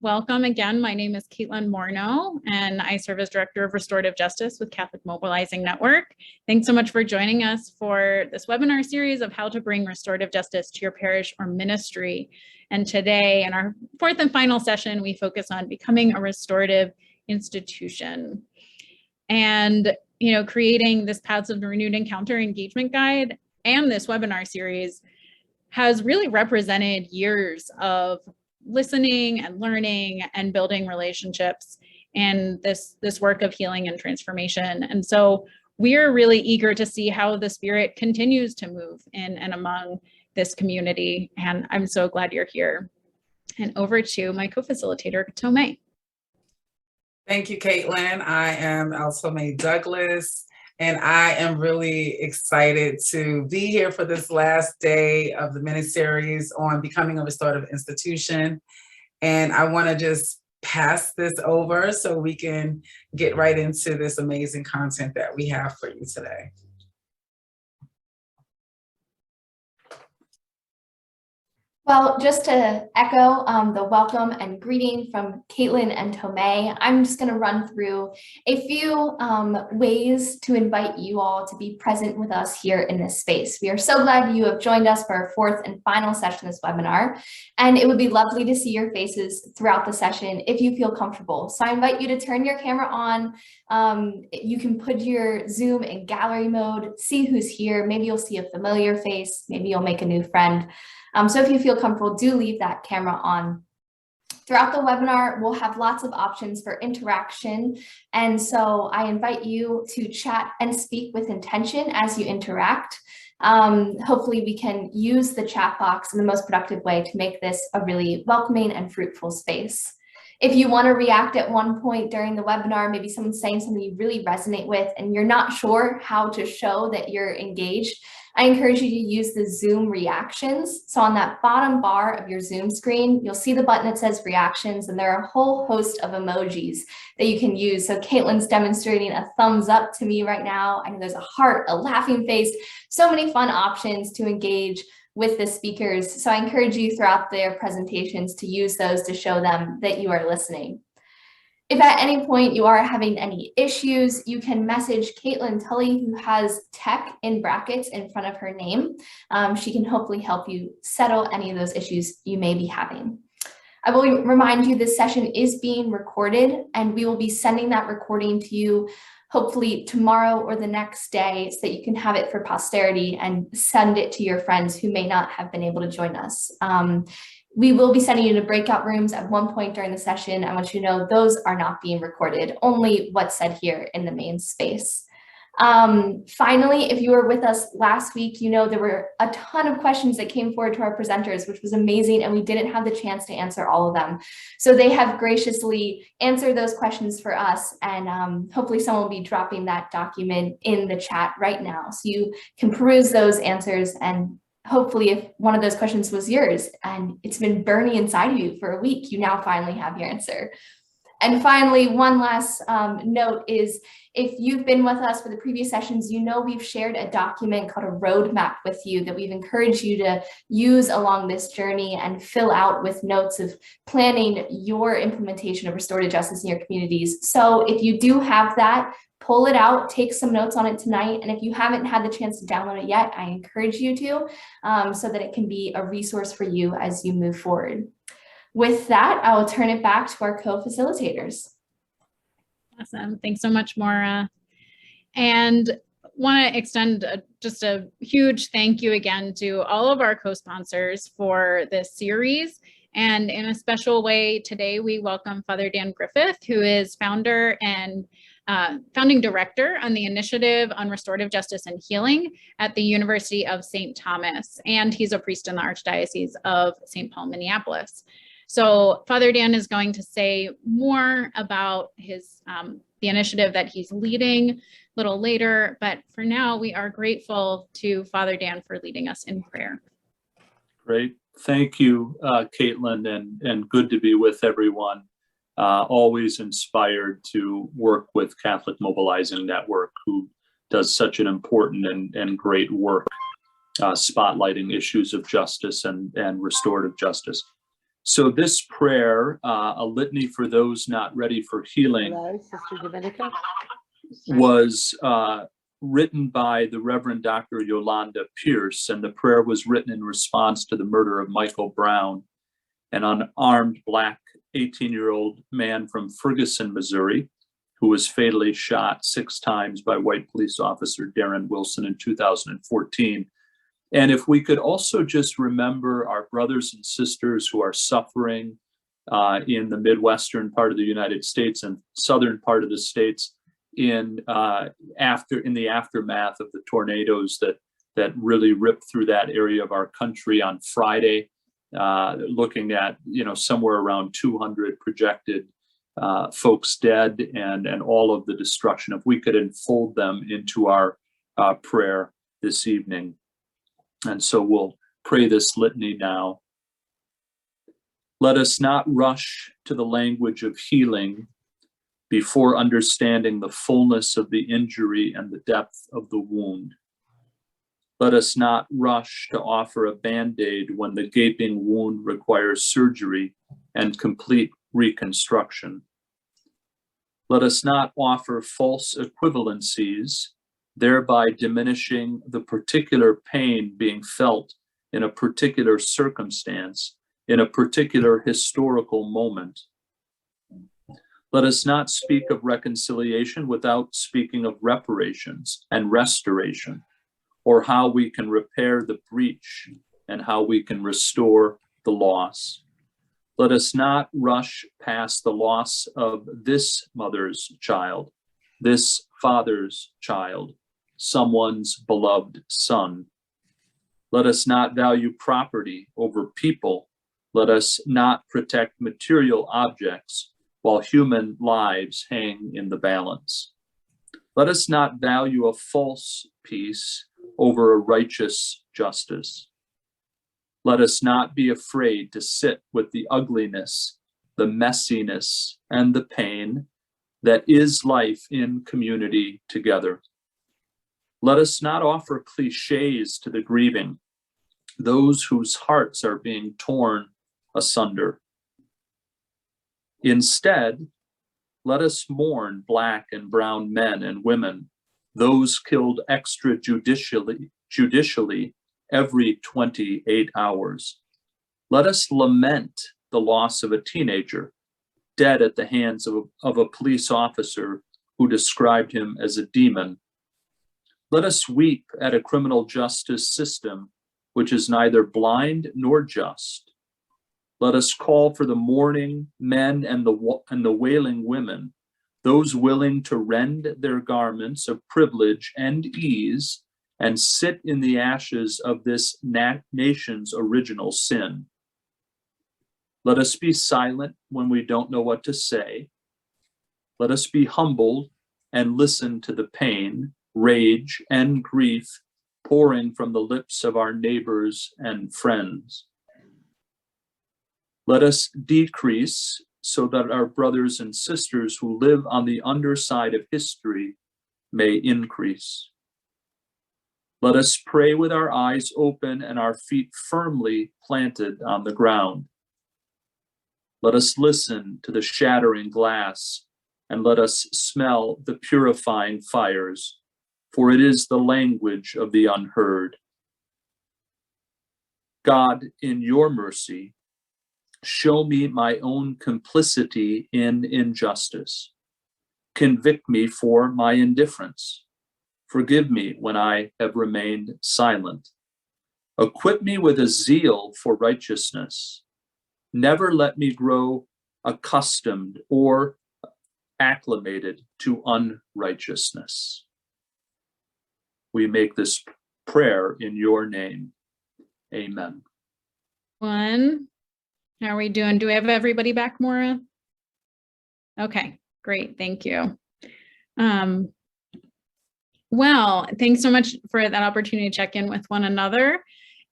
Welcome again. My name is Kayla Morneau, and I serve as Director of Restorative Justice with Catholic Mobilizing Network. Thanks so much for joining us for this webinar series of how to bring restorative justice to your parish or ministry. And today, in our fourth and final session, we focus on becoming a restorative institution. And, creating this Paths of Renewed Encounter engagement guide and this webinar series has really represented years of listening and learning and building relationships and this work of healing and transformation. And so we are really eager to see how the Spirit continues to move in and among this community. And I'm so glad you're here. And over to my co-facilitator, Tomei. Thank you, Caitlin. I am Tomei Douglas, and I am really excited to be here for this last day of the mini-series on becoming a restorative institution. And I want to just pass this over so we can get right into this amazing content that we have for you today. Well, just to echo the welcome and greeting from Caitlin and Tomei, I'm just going to run through a few ways to invite you all to be present with us here in this space. We are so glad you have joined us for our fourth and final session of this webinar, and it would be lovely to see your faces throughout the session if you feel comfortable. So I invite you to turn your camera on. You can put your Zoom in gallery mode, see who's here. Maybe you'll see a familiar face, maybe you'll make a new friend. So if you feel comfortable, do leave that camera on. Throughout the webinar, we'll have lots of options for interaction. And so I invite you to chat and speak with intention as you interact. Hopefully we can use the chat box in the most productive way to make this a really welcoming and fruitful space. If you want to react at one point during the webinar, maybe someone's saying something you really resonate with and you're not sure how to show that you're engaged, I encourage you to use the Zoom reactions. So on that bottom bar of your Zoom screen, you'll see the button that says reactions, and there are a whole host of emojis that you can use. So Caitlin's demonstrating a thumbs up to me right now. I know there's a heart, a laughing face, so many fun options to engage with the speakers. So I encourage you throughout their presentations to use those to show them that you are listening. If at any point you are having any issues, you can message Caitlin Tully, who has tech in brackets in front of her name. She can hopefully help you settle any of those issues you may be having. I will remind you this session is being recorded, and we will be sending that recording to you hopefully tomorrow or the next day so that you can have it for posterity and send it to your friends who may not have been able to join us. We will be sending you to breakout rooms at one point during the session. I want you to know those are not being recorded, only what's said here in the main space. Finally, if you were with us last week, you know there were a ton of questions that came forward to our presenters, which was amazing, and we didn't have the chance to answer all of them. So they have graciously answered those questions for us, and hopefully someone will be dropping that document in the chat right now so you can peruse those answers, and hopefully if one of those questions was yours and it's been burning inside of you for a week, you now finally have your answer. And finally, one last note is if you've been with us for the previous sessions, you know we've shared a document called a roadmap with you that we've encouraged you to use along this journey and fill out with notes of planning your implementation of restorative justice in your communities. So if you do have that, pull it out, take some notes on it tonight. And if you haven't had the chance to download it yet, I encourage you to, so that it can be a resource for you as you move forward. With that, I will turn it back to our co-facilitators. Awesome. Thanks so much, Maura. And want to extend just a huge thank you again to all of our co-sponsors for this series. And in a special way, today we welcome Father Dan Griffith, who is founder and founding director on the Initiative on Restorative Justice and Healing at the University of St. Thomas. And he's a priest in the Archdiocese of St. Paul, Minneapolis. So Father Dan is going to say more about his the initiative that he's leading a little later, but for now we are grateful to Father Dan for leading us in prayer. Great, thank you, Caitlin, and good to be with everyone. Always inspired to work with Catholic Mobilizing Network, who does such an important and great work spotlighting issues of justice and restorative justice. So this prayer, a litany for those not ready for healing, Hello, Sister Dominica. was written by the Reverend Dr. Yolanda Pierce, and the prayer was written in response to the murder of Michael Brown, an unarmed Black 18-year-old man from Ferguson, Missouri, who was fatally shot 6 times by white police officer Darren Wilson in 2014. And if we could also just remember our brothers and sisters who are suffering in the Midwestern part of the United States and southern part of the states in the aftermath of the tornadoes that really ripped through that area of our country on Friday, looking at somewhere around 200 projected folks dead and all of the destruction. If we could enfold them into our prayer this evening. And so we'll pray this litany now. Let us not rush to the language of healing before understanding the fullness of the injury and the depth of the wound. Let us not rush to offer a Band-Aid when the gaping wound requires surgery and complete reconstruction. Let us not offer false equivalencies, thereby diminishing the particular pain being felt in a particular circumstance, in a particular historical moment. Let us not speak of reconciliation without speaking of reparations and restoration, or how we can repair the breach and how we can restore the loss. Let us not rush past the loss of this mother's child, this father's child, someone's beloved son. Let us not value property over people. Let us not protect material objects while human lives hang in the balance. Let us not value a false peace over a righteous justice. Let us not be afraid to sit with the ugliness, the messiness, and the pain that is life in community together. Let us not offer cliches to the grieving, those whose hearts are being torn asunder. Instead, let us mourn Black and brown men and women, those killed extrajudicially every 28 hours. Let us lament the loss of a teenager dead at the hands of a police officer who described him as a demon. Let us weep at a criminal justice system which is neither blind nor just. Let us call for the mourning men and the wailing women, those willing to rend their garments of privilege and ease and sit in the ashes of this nation's original sin. Let us be silent when we don't know what to say. Let us be humbled and listen to the pain, rage, and grief pouring from the lips of our neighbors and friends. Let us decrease so that our brothers and sisters who live on the underside of history may increase. Let us pray with our eyes open and our feet firmly planted on the ground. Let us listen to the shattering glass and let us smell the purifying fires, for it is the language of the unheard. God, in your mercy, show me my own complicity in injustice. Convict me for my indifference. Forgive me when I have remained silent. Equip me with a zeal for righteousness. Never let me grow accustomed or acclimated to unrighteousness. We make this prayer in your name. Amen. One. How are we doing? Do we have everybody back, Maura? Okay, great. Thank you. Well, thanks so much for that opportunity to check in with one another.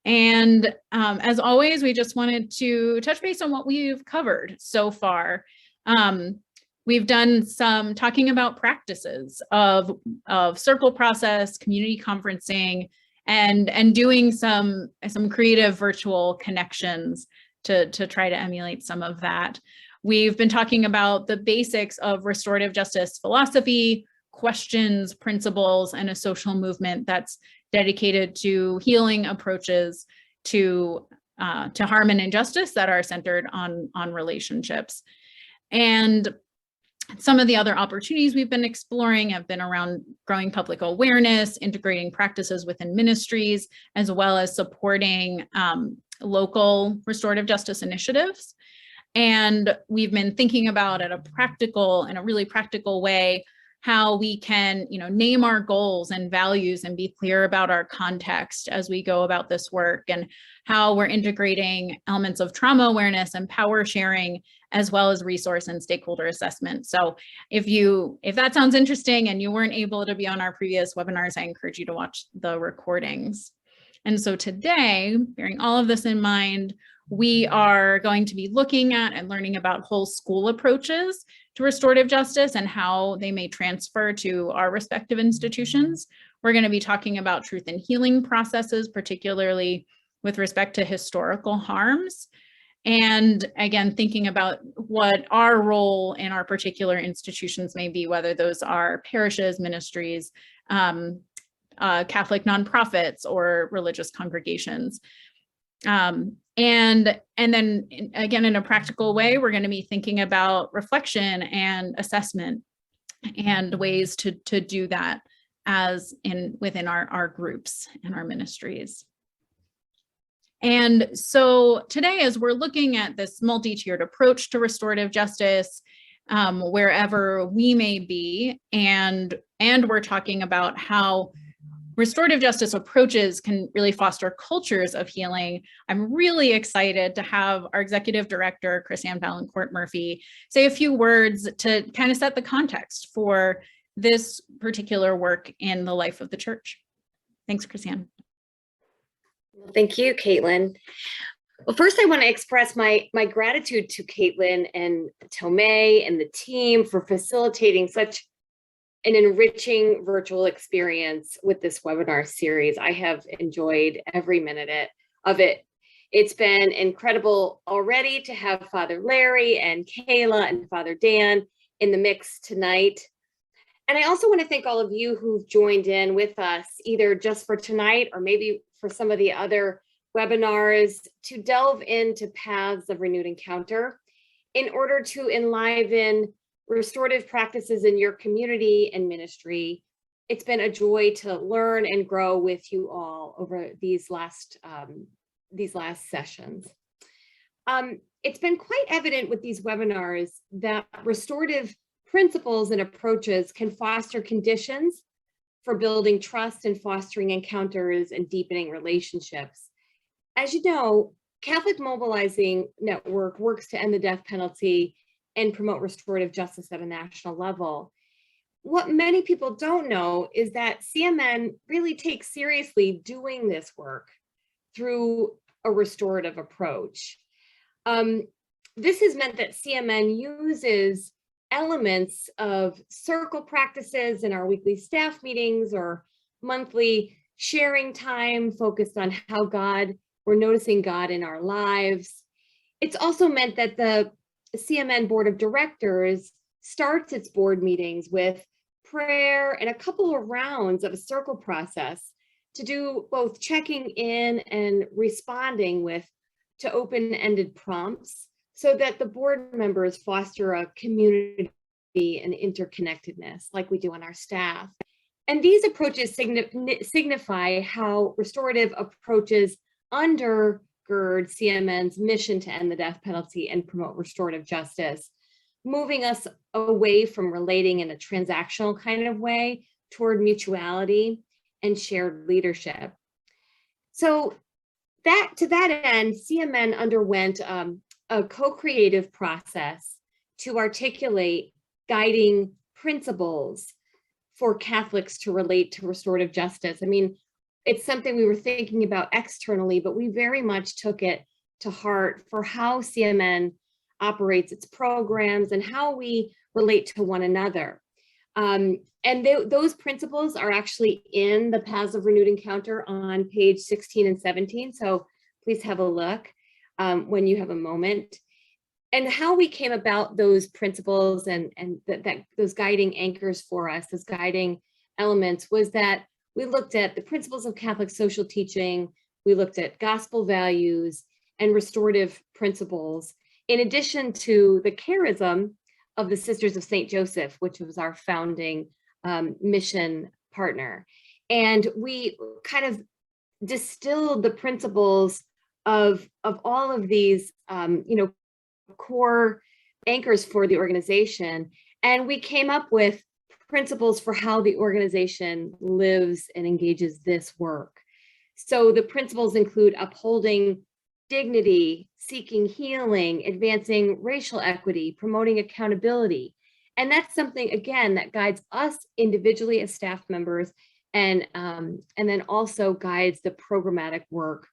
And as always, we just wanted to touch base on what we've covered so far. We've done some talking about practices of circle process, community conferencing, and doing some creative virtual connections to try to emulate some of that. We've been talking about the basics of restorative justice philosophy, questions, principles, and a social movement that's dedicated to healing approaches to harm and injustice that are centered on relationships. And some of the other opportunities we've been exploring have been around growing public awareness, integrating practices within ministries, as well as supporting local restorative justice initiatives. And we've been thinking about in a really practical way, how we can, name our goals and values and be clear about our context as we go about this work, and how we're integrating elements of trauma awareness and power sharing, as well as resource and stakeholder assessment. So if that sounds interesting and you weren't able to be on our previous webinars, I encourage you to watch the recordings. And so today, bearing all of this in mind, we are going to be looking at and learning about whole school approaches to restorative justice and how they may transfer to our respective institutions. We're going to be talking about truth and healing processes, particularly with respect to historical harms. And again, thinking about what our role in our particular institutions may be, whether those are parishes, ministries, Catholic nonprofits, or religious congregations. And then again, in a practical way, we're going to be thinking about reflection and assessment and ways to do that within our groups and our ministries. And so today, as we're looking at this multi-tiered approach to restorative justice, wherever we may be, and we're talking about how restorative justice approaches can really foster cultures of healing, I'm really excited to have our executive director, Chris-Ann Valancourt Murphy, say a few words to kind of set the context for this particular work in the life of the church. Thanks, Chris-Ann. Thank you, Caitlin. Well, first I want to express my gratitude to Caitlin and Tomei and the team for facilitating such an enriching virtual experience with this webinar series. I have enjoyed every minute of it. It's been incredible already to have Father Larry and Kayla and Father Dan in the mix tonight. And I also want to thank all of you who've joined in with us, either just for tonight or maybe for some of the other webinars, to delve into paths of renewed encounter in order to enliven restorative practices in your community and ministry. It's been a joy to learn and grow with you all over these last sessions. It's been quite evident with these webinars that restorative principles and approaches can foster conditions for building trust and fostering encounters and deepening relationships. As you know, Catholic Mobilizing Network works to end the death penalty and promote restorative justice at a national level. What many people don't know is that CMN really takes seriously doing this work through a restorative approach. This has meant that CMN uses elements of circle practices in our weekly staff meetings or monthly sharing time focused on how we're noticing God in our lives. It's also meant that the CMN Board of Directors starts its board meetings with prayer and a couple of rounds of a circle process to do both checking in and responding to open-ended prompts, so that the board members foster a community and interconnectedness like we do on our staff. And these approaches signify how restorative approaches undergird CMN's mission to end the death penalty and promote restorative justice, moving us away from relating in a transactional kind of way toward mutuality and shared leadership. So to that end, CMN underwent a co-creative process to articulate guiding principles for Catholics to relate to restorative justice. I mean, it's something we were thinking about externally, but we very much took it to heart for how CMN operates its programs and how we relate to one another. Those principles are actually in the Paths of Renewed Encounter on page 16 and 17, so please have a look. when you have a moment. And how we came about those principles and those guiding anchors for us, those guiding elements, was that we looked at the principles of Catholic social teaching, we looked at gospel values and restorative principles, in addition to the charism of the Sisters of St. Joseph, which was our founding mission partner. And we kind of distilled the principles of all of these, core anchors for the organization. And we came up with principles for how the organization lives and engages this work. So the principles include upholding dignity, seeking healing, advancing racial equity, promoting accountability. And that's something, again, that guides us individually as staff members, and then also guides the programmatic work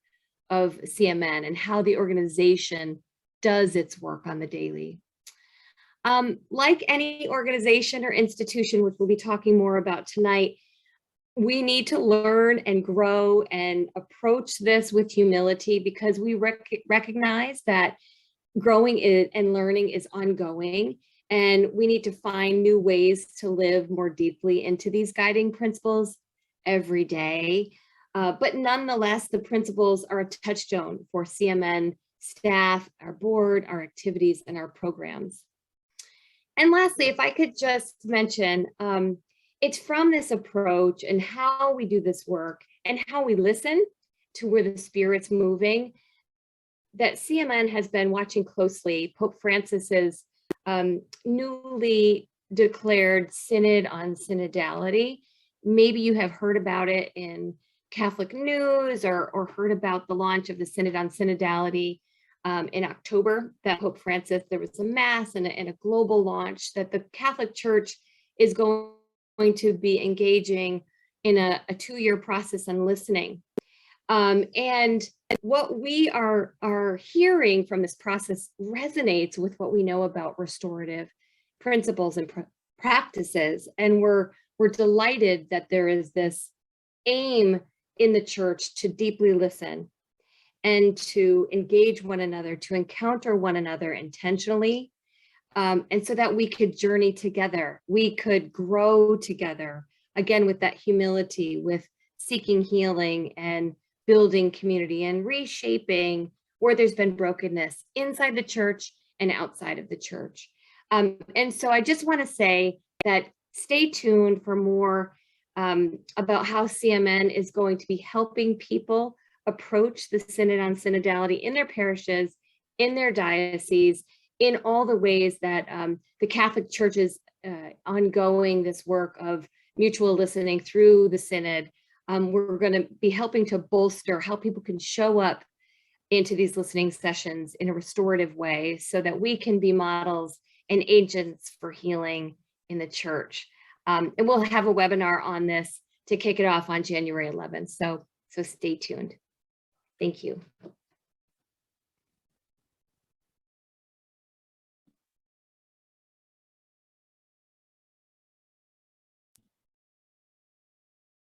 of CMN and how the organization does its work on the daily. Like any organization or institution, which we'll be talking more about tonight, we need to learn and grow and approach this with humility, because we recognize that growing and learning is ongoing, and we need to find new ways to live more deeply into these guiding principles every day. But nonetheless, the principles are a touchstone for CMN staff, our board, our activities, and our programs. And lastly, if I could just mention, it's from this approach and how we do this work and how we listen to where the Spirit's moving that CMN has been watching closely Pope Francis's newly declared Synod on Synodality. Maybe you have heard about it in Catholic news or heard about the launch of the Synod on Synodality in October, that Pope Francis, there was a mass and a global launch that the Catholic Church is going to be engaging in a 2-year process on listening. And what we are hearing from this process resonates with what we know about restorative principles and practices. And we're delighted that there is this aim in the church to deeply listen and to engage one another, to encounter one another intentionally, and so that we could journey together, we could grow together, again, with that humility, with seeking healing and building community and reshaping where there's been brokenness inside the church and outside of the church. And so I just want to say that stay tuned for more about how CMN is going to be helping people approach the Synod on Synodality in their parishes, in their dioceses, in all the ways that the Catholic Church is ongoing this work of mutual listening through the Synod. We're going to be helping to bolster how people can show up into these listening sessions in a restorative way so that we can be models and agents for healing in the church. And we'll have a webinar on this to kick it off on January 11th. So stay tuned. Thank you.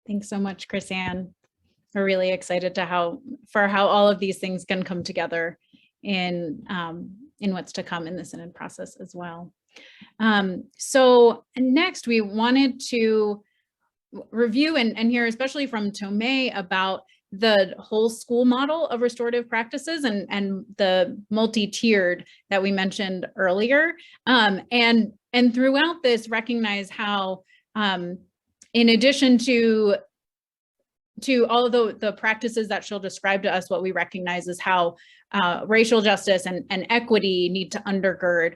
Thanks so much, Chris Ann. We're really excited to how all of these things can come together in what's to come in the Synod process as well. So next, we wanted to review and hear, especially from Tomei, about the whole school model of restorative practices and the multi-tiered that we mentioned earlier. And throughout this, recognize how, in addition to all of the practices that she'll describe to us, what we recognize is how racial justice and equity need to undergird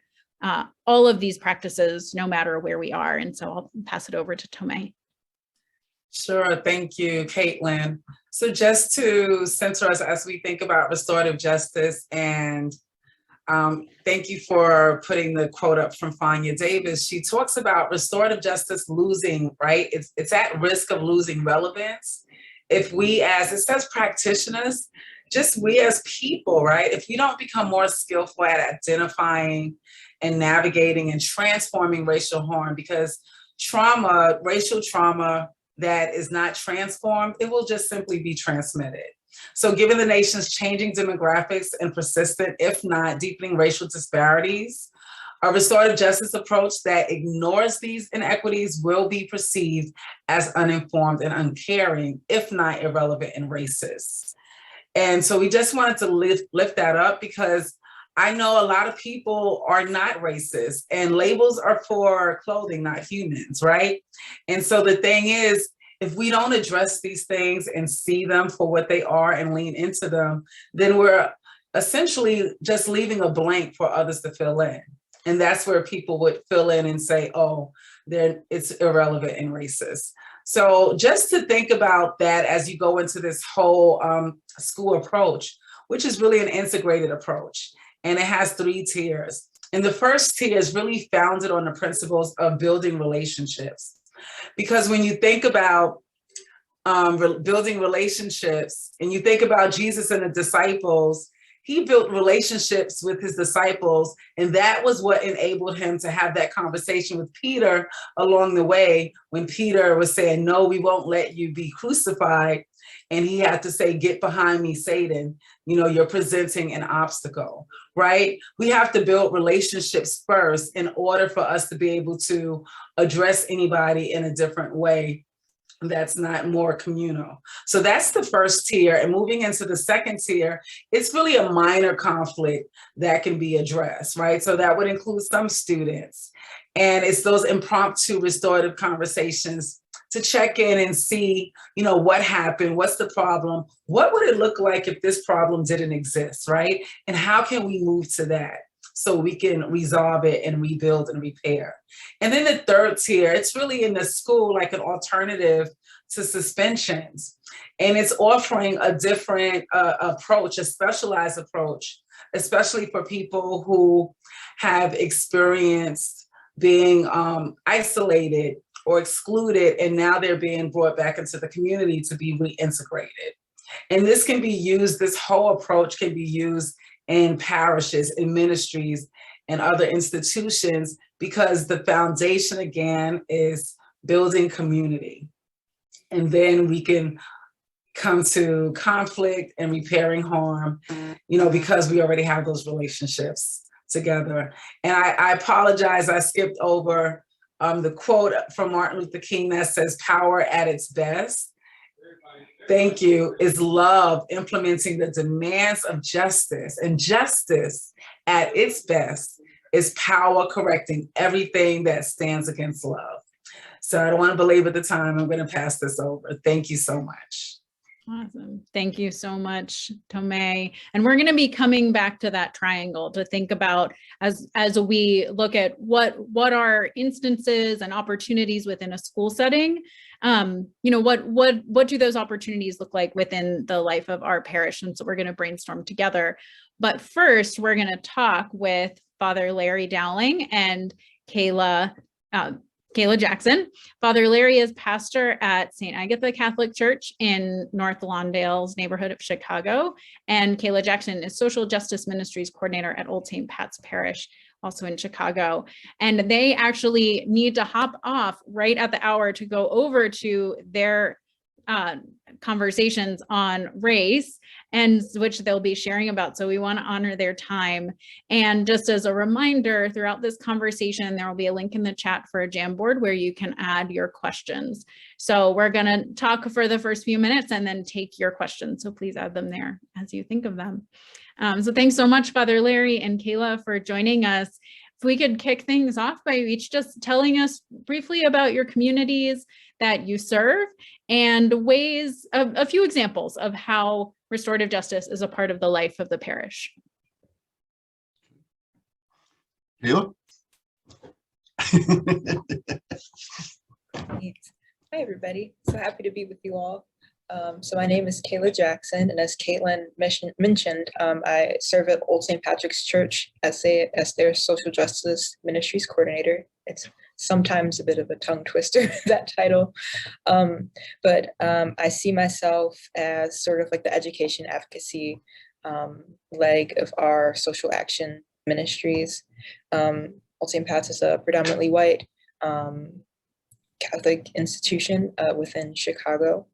all of these practices, no matter where we are. And so I'll pass it over to Tomei. Sure, thank you, Caitlin. So just to center us as we think about restorative justice, and thank you for putting the quote up from Fania Davis. She talks about restorative justice losing, right? It's at risk of losing relevance if we, as it says, practitioners, just we as people, right? If we don't become more skillful at identifying and navigating and transforming racial harm, because trauma, racial trauma that is not transformed, it will just simply be transmitted. So given the nation's changing demographics and persistent, if not deepening racial disparities, a restorative justice approach that ignores these inequities will be perceived as uninformed and uncaring, if not irrelevant and racist. And so we just wanted to lift that up, because I know a lot of people are not racist, and labels are for clothing, not humans, right? And so the thing is, if we don't address these things and see them for what they are and lean into them, then we're essentially just leaving a blank for others to fill in. And that's where people would fill in and say, oh, it's irrelevant and racist. So just to think about that as you go into this whole school approach, which is really an integrated approach. And it has 3 tiers. And the first tier is really founded on the principles of building relationships. Because when you think about building relationships, and you think about Jesus and the disciples, he built relationships with his disciples, and that was what enabled him to have that conversation with Peter along the way, when Peter was saying, no, we won't let you be crucified. And he had to say, get behind me, Satan. You know, you're presenting an obstacle, right? We have to build relationships first in order for us to be able to address anybody in a different way that's not more communal. So that's the first tier. And moving into the second tier, it's really a minor conflict that can be addressed, right? So that would include some students. And it's those impromptu restorative conversations to check in and see, you know, what happened, what's the problem, what would it look like if this problem didn't exist, right? And how can we move to that so we can resolve it and rebuild and repair? And then the third tier, it's really in the school like an alternative to suspensions. And it's offering a different approach, a specialized approach, especially for people who have experienced being isolated or excluded, and now they're being brought back into the community to be reintegrated. And this can be used, this whole approach can be used in parishes, in ministries, and other institutions, because the foundation, again, is building community. And then we can come to conflict and repairing harm, you know, because we already have those relationships together. And I apologize, I skipped over the quote from Martin Luther King that says, power at its best, thank you, is love implementing the demands of justice. And justice at its best is power correcting everything that stands against love. So I don't want to belabor the time. I'm going to pass this over. Thank you so much. Awesome. Thank you so much, Tomei. And we're going to be coming back to that triangle to think about as we look at what are instances and opportunities within a school setting. You know, what do those opportunities look like within the life of our parish? And so we're going to brainstorm together. But first, we're going to talk with Father Larry Dowling and Kayla Jackson. Father Larry is pastor at St. Agatha Catholic Church in North Lawndale's neighborhood of Chicago. And Kayla Jackson is Social Justice Ministries Coordinator at Old St. Pat's Parish, also in Chicago. And they actually need to hop off right at the hour to go over to their conversations on race, and which they'll be sharing about. So we want to honor their time. And just as a reminder, throughout this conversation, there will be a link in the chat for a Jamboard where you can add your questions. So we're going to talk for the first few minutes and then take your questions. So please add them there as you think of them. So thanks so much, Father Larry and Kayla, for joining us. If we could kick things off by each just telling us briefly about your communities that you serve and ways of a few examples of how restorative justice is a part of the life of the parish. Kayla? Hi, everybody. So happy to be with you all. So my name is Kayla Jackson, and as Caitlin mentioned, I serve at Old St. Patrick's Church as their Social Justice Ministries Coordinator. It's sometimes a bit of a tongue twister, that title, but I see myself as sort of like the education advocacy leg of our social action ministries. Old St. Pat's is a predominantly white Catholic institution within Chicago.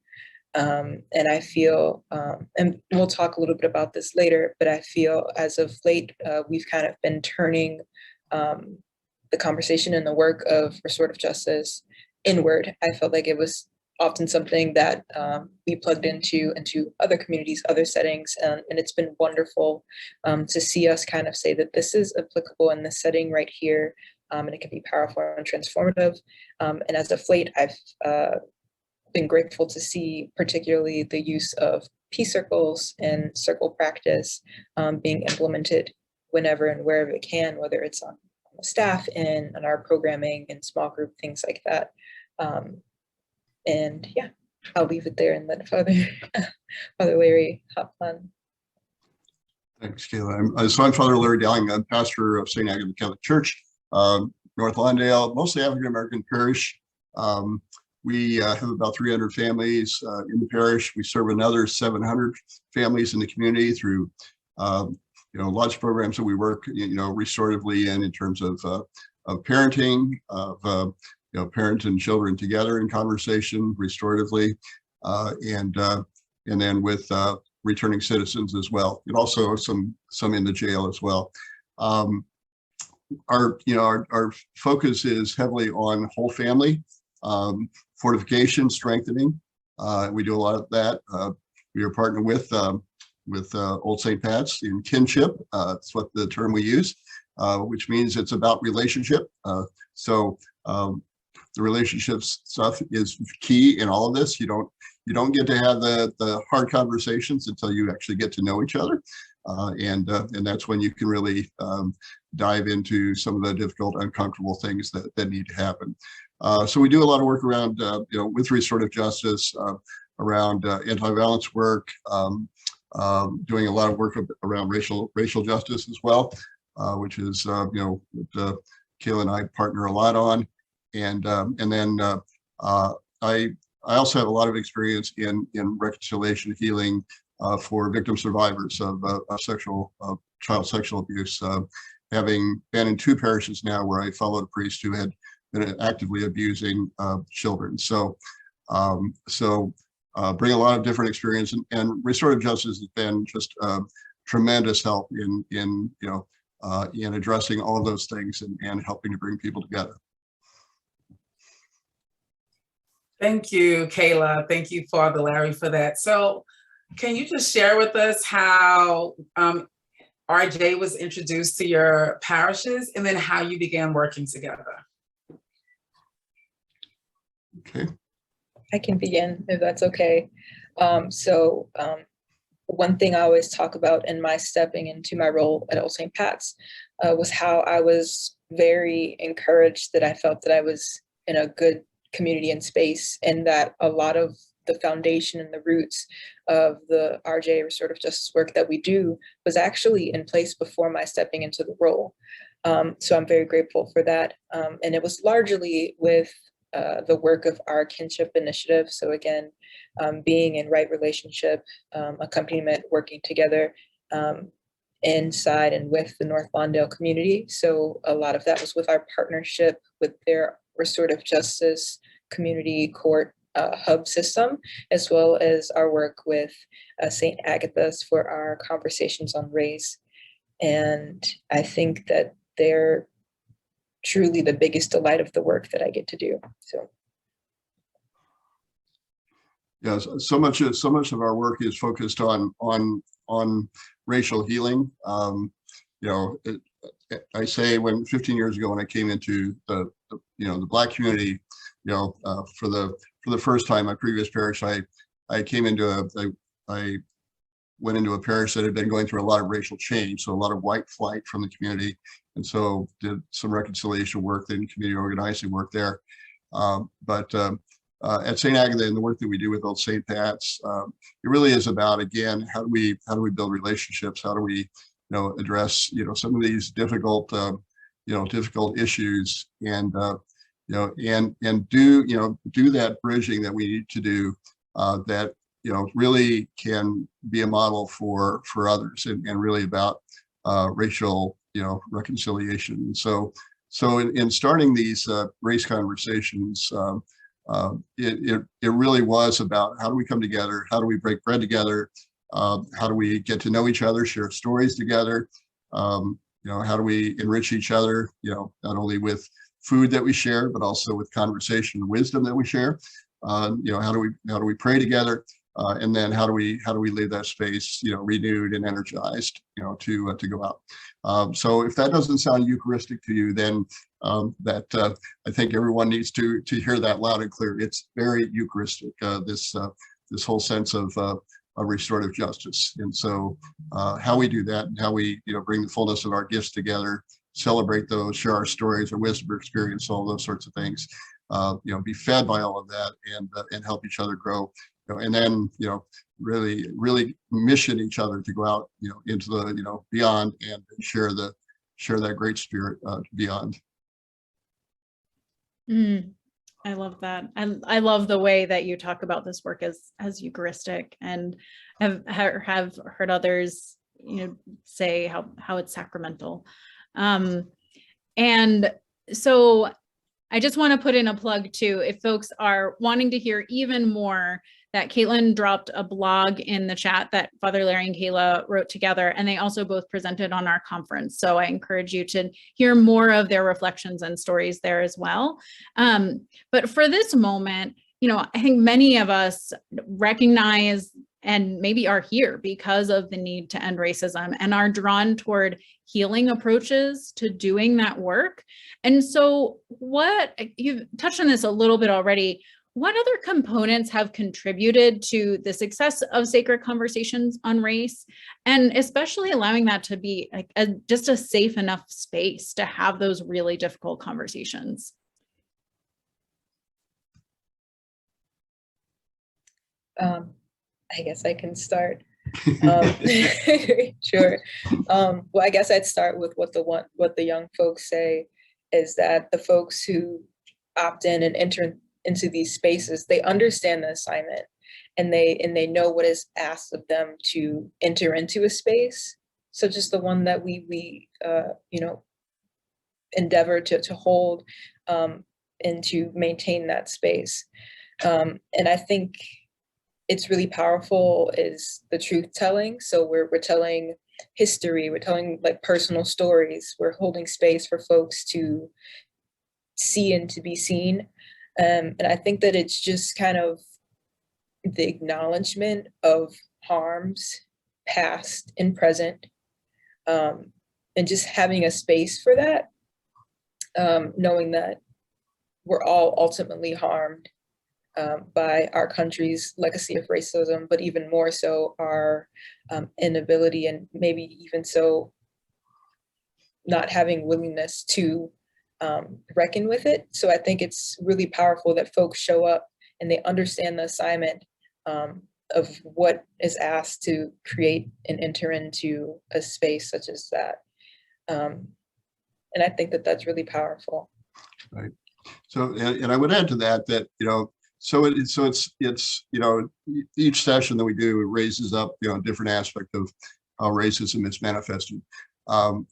And I feel, and we'll talk a little bit about this later, but I feel as of late, we've kind of been turning the conversation and the work of restorative justice inward. I felt like it was often something that we plugged into other communities, other settings, and it's been wonderful to see us kind of say that this is applicable in this setting right here, and it can be powerful and transformative. And as of late, I've been grateful to see particularly the use of peace circles and circle practice being implemented whenever and wherever it can, whether it's on the staff and on our programming and small group, things like that. And yeah, I'll leave it there and let Father Larry hop on. Thanks, Kayla. So I'm Father Larry Dowling. I'm pastor of St. Agatha Catholic Church, North Lawndale, mostly African-American parish. We have about 300 families in the parish. We serve another 700 families in the community through, lots of programs that we work, restoratively in terms of parenting, of parents and children together in conversation restoratively, and then with returning citizens as well, and also some in the jail as well. Our focus is heavily on whole family. Fortification, strengthening. We do a lot of that. We are partnered with Old St. Pat's in kinship. That's what the term we use, which means it's about relationship. So the relationships stuff is key in all of this. You don't get to have the hard conversations until you actually get to know each other, and that's when you can really dive into some of the difficult, uncomfortable things that need to happen. So we do a lot of work around, with restorative justice, around anti-violence work, doing a lot of work around racial justice as well, which is, what Kayla and I partner a lot on. And then I also have a lot of experience in reconciliation healing for victim survivors of child sexual abuse, having been in 2 parishes now where I followed a priest who had been actively abusing children. So bring a lot of different experience, and restorative justice has been just tremendous help in addressing all of those things and helping to bring people together. Thank you, Kayla. Thank you, Father Larry, for that. So can you just share with us how RJ was introduced to your parishes and then how you began working together? Okay. I can begin if that's okay. One thing I always talk about in my stepping into my role at Old St. Pat's was how I was very encouraged that I felt that I was in a good community and space, and that a lot of the foundation and the roots of the RJ restorative justice work that we do was actually in place before my stepping into the role. So I'm very grateful for that. And it was largely with the work of our kinship initiative. So again, being in right relationship, accompaniment, working together inside and with the North Lawndale community. So a lot of that was with our partnership with their restorative justice community court hub system, as well as our work with St. Agatha's for our conversations on race. And I think that they're truly the biggest delight of the work that I get to do. So. Yeah, so much of our work is focused on racial healing. I say when 15 years ago when I came into the Black community, for the first time, my previous parish, I went into a parish that had been going through a lot of racial change, so a lot of white flight from the community, and so did some reconciliation work and community organizing work there. But at St. Agatha and the work that we do with Old St. Pat's, it really is about, again, how do we build relationships? How do we address some of these difficult issues, and do that bridging that we need to do, that really can be a model for others, and really about racial reconciliation. And so in starting these race conversations, it really was about how do we come together? How do we break bread together? How do we get to know each other, share stories together? How do we enrich each other, not only with food that we share, but also with conversation and wisdom that we share? How do we pray together? And then how do we leave that space, renewed and energized, to go out. So if that doesn't sound Eucharistic to you, then I think everyone needs to hear that loud and clear. It's very Eucharistic, this whole sense of restorative justice. And so how we do that, and how we bring the fullness of our gifts together, celebrate those, share our stories, our wisdom, experience, all those sorts of things, be fed by all of that, and help each other grow, and then really mission each other to go out into the beyond, and share that great spirit beyond. I love that. I love the way that you talk about this work as Eucharistic, and have heard others, say how it's sacramental. And so I just want to put in a plug too, if folks are wanting to hear even more, that Caitlin dropped a blog in the chat that Father Larry and Kayla wrote together, and they also both presented on our conference. So I encourage you to hear more of their reflections and stories there as well. But for this moment, I think many of us recognize and maybe are here because of the need to end racism, and are drawn toward healing approaches to doing that work. And so you've touched on this a little bit already, what other components have contributed to the success of sacred conversations on race, and especially allowing that to be just a safe enough space to have those really difficult conversations? I guess I can start. Sure. Well, I guess I'd start with what the young folks say, is that the folks who opt in and enter into these spaces, they understand the assignment, and they know what is asked of them to enter into a space, such as the one that we endeavor to hold and to maintain that space. And I think it's really powerful is the truth telling. So we're telling history, we're telling personal stories, we're holding space for folks to see and to be seen. And I think that it's just kind of the acknowledgement of harms, past and present, and just having a space for that, knowing that we're all ultimately harmed by our country's legacy of racism, but even more so our inability, and maybe even so not having willingness to reckon with it. So I think it's really powerful that folks show up and they understand the assignment of what is asked to create and enter into a space such as that. And I think that that's really powerful. Right. So, and I would add to that, so it's each session that we do, it raises up, a different aspect of how racism is manifested, but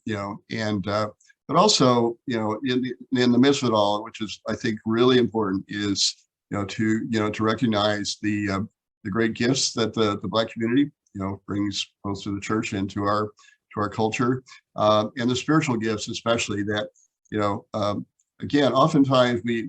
also, in the midst of it all, which is, I think, really important, is, to recognize the great gifts that the Black community, brings both to the church and to our culture, and the spiritual gifts, especially that, again, oftentimes we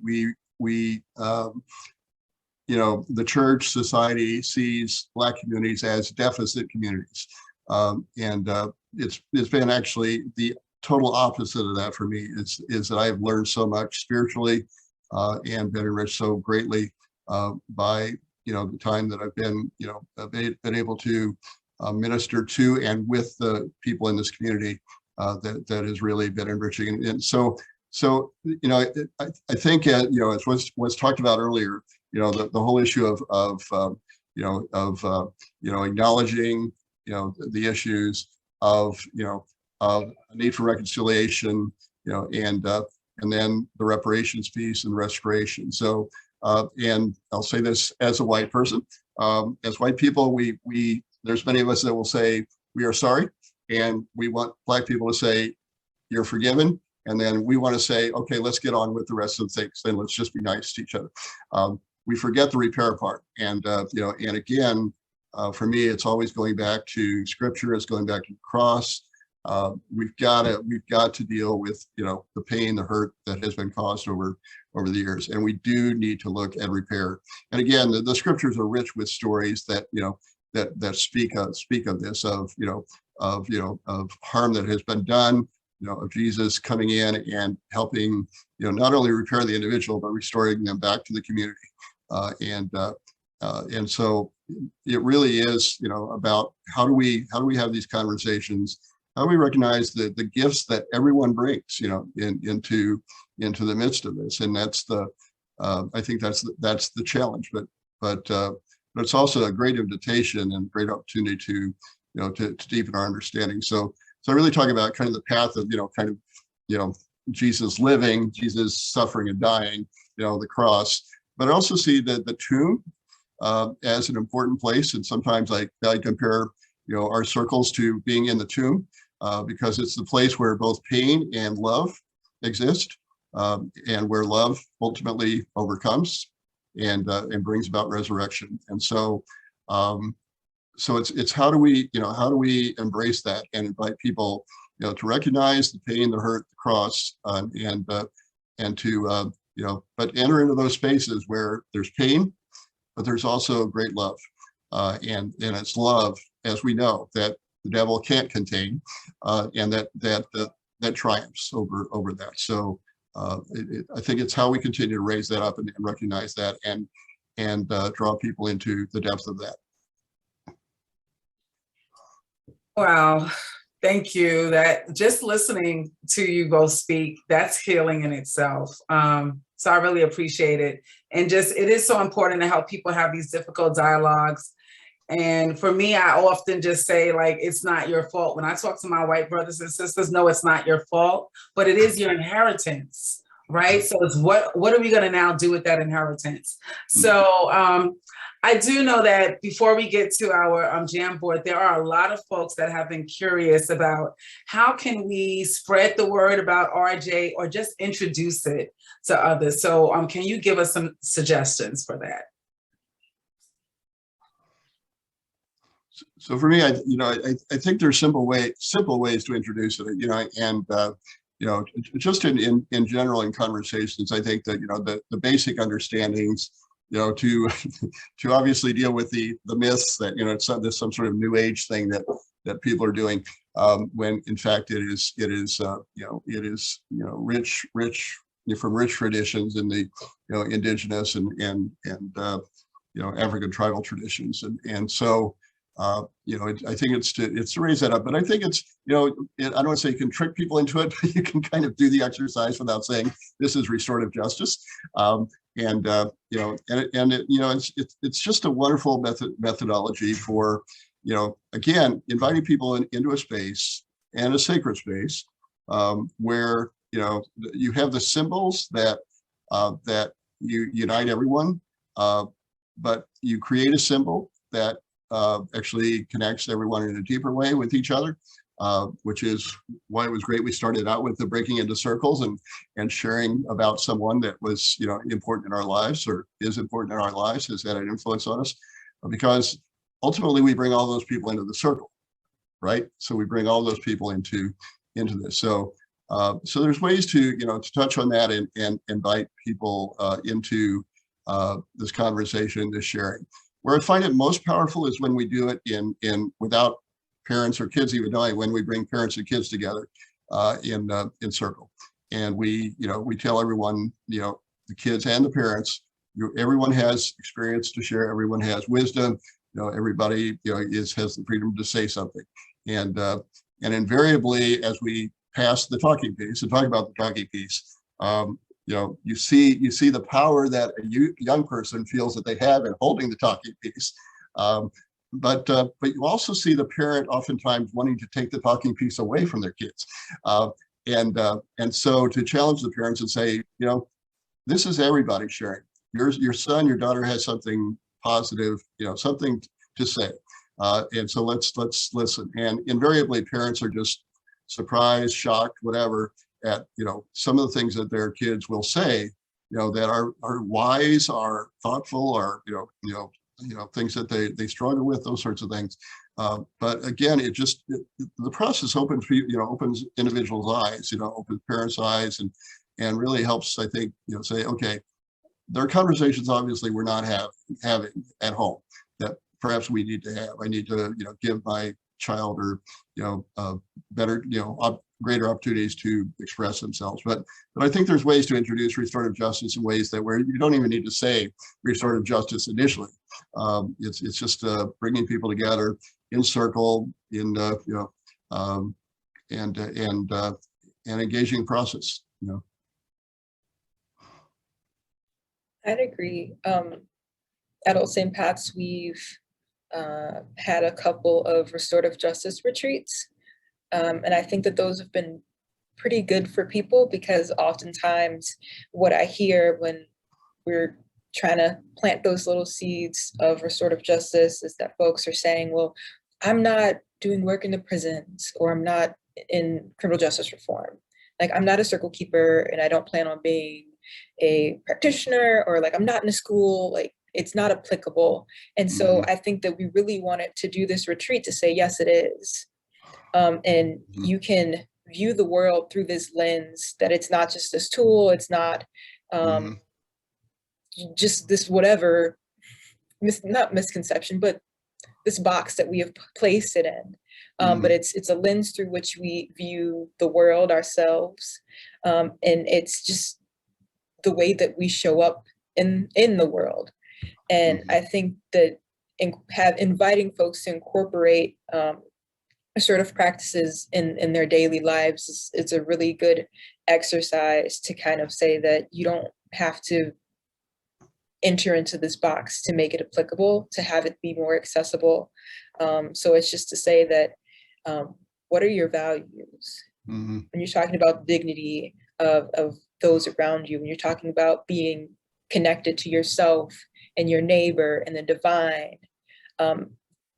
the church, society sees Black communities as deficit communities, and it's been actually the total opposite of that for me. Is that I've learned so much spiritually and been enriched so greatly by the time that I've been able to minister to and with the people in this community, that has really been enriching. And so I think as was talked about earlier, the whole issue of acknowledging the issues of a need for reconciliation, and then the reparations piece and restoration. So, and I'll say this as a white person, as white people, there's many of us that will say we are sorry, and we want Black people to say you're forgiven, and then we want to say, okay, let's get on with the rest of the things, then let's just be nice to each other. we forget the repair part. And, you know, and again, for me, it's always going back to scripture. It's going back to the cross. We've got to deal with, you know, the pain, the hurt that has been caused over the years, and we do need to look at repair. And again, the scriptures are rich with stories that, you know, that speak of this, of harm that has been done, you know, of Jesus coming in and helping, you know, not only repair the individual but restoring them back to the community. And so it really is, you know, about how do we have these conversations? How do we recognize the gifts that everyone brings, you know, into the midst of this? And that's I think that's the challenge. But it's also a great invitation and great opportunity to, you know, to deepen our understanding. So I really talk about kind of the path of, you know, kind of, you know, Jesus living, Jesus suffering and dying, you know, the cross. But I also see the tomb as an important place. And sometimes I compare, you know, our circles to being in the tomb, because it's the place where both pain and love exist, and where love ultimately overcomes and brings about resurrection. And so it's how do we embrace that and invite people, you know, to recognize the pain, the hurt, the cross, and to you know, but enter into those spaces where there's pain, but there's also great love, and it's love, as we know, that the devil can't contain, and that triumphs over that. So I think it's how we continue to raise that up and recognize that and draw people into the depth of that. Wow, thank you. That just listening to you both speak, that's healing in itself. So I really appreciate it. And just, it is so important to help people have these difficult dialogues. And for me, I often just say, like, it's not your fault. When I talk to my white brothers and sisters, no, it's not your fault, but it is your inheritance, right? So it's what are we gonna now do with that inheritance? So I do know that before we get to our Jamboard, there are a lot of folks that have been curious about how can we spread the word about RJ or just introduce it to others. So can you give us some suggestions for that? So for me, I think there's simple ways to introduce it, you know, and you know, just in general in conversations, I think that, you know, the basic understandings, you know, to obviously deal with the myths that, you know, it's some sort of new age thing that people are doing, when in fact it is rich from rich traditions in the, you know, indigenous and you know, African tribal traditions, and so you know, I think it's to raise that up. But I think it's, you know, I don't want to say you can trick people into it, but you can kind of do the exercise without saying this is restorative justice. You know, you know, it's just a wonderful methodology for, you know, again, inviting people into a space, and a sacred space, where, you know, you have the symbols that you unite everyone, but you create a symbol that actually connects everyone in a deeper way with each other, which is why it was great. We started out with the breaking into circles and sharing about someone that was, you know, important in our lives, or is important in our lives, has had an influence on us, because ultimately we bring all those people into the circle, right? So we bring all those people into this. So there's ways to, you know, to touch on that and invite people into this conversation, this sharing. Where I find it most powerful is when we do it in without parents or kids even knowing, when we bring parents and kids together in circle, and we tell everyone, you know, the kids and the parents, everyone has experience to share, everyone has wisdom, you know, everybody, you know, has the freedom to say something, and invariably, as we pass the talking piece and talk about the talking piece, you know, you see the power that a young person feels that they have in holding the talking piece, but you also see the parent oftentimes wanting to take the talking piece away from their kids, and so to challenge the parents and say, you know, this is everybody sharing. Your son, your daughter has something positive, you know, something to say, and so let's listen. And invariably, parents are just surprised, shocked, whatever, at, you know, some of the things that their kids will say, that are wise, are thoughtful, are, things that they struggle with, those sorts of things. But again, the process opens, opens individuals' eyes, opens parents' eyes, and really helps, I think, say, okay, there are conversations obviously we're not having at home that perhaps we need to have. I need to, give my child or, better, greater opportunities to express themselves. But I think there's ways to introduce restorative justice in ways that where you don't even need to say restorative justice initially. It's just bringing people together in circle, and engaging process. I'd agree. At Old St. Pat's, we've had a couple of restorative justice retreats. And I think that those have been pretty good for people, because oftentimes what I hear when we're trying to plant those little seeds of restorative justice is that folks are saying, well, I'm not doing work in the prisons, or I'm not in criminal justice reform. Like, I'm not a circle keeper, and I don't plan on being a practitioner, or like, I'm not in a school, like, it's not applicable. And so I think that we really wanted to do this retreat to say, yes, it is. And you can view the world through this lens, that it's not just this tool, it's not just this whatever, not misconception, but this box that we have placed it in. But it's a lens through which we view the world, ourselves. And it's just the way that we show up in the world. And I think that inviting folks to incorporate restorative practices in their daily lives is a really good exercise to kind of say that you don't have to enter into this box to make it applicable, to have it be more accessible. So it's just to say that, what are your values? When you're talking about dignity of those around you, when you're talking about being connected to yourself and your neighbor and the divine,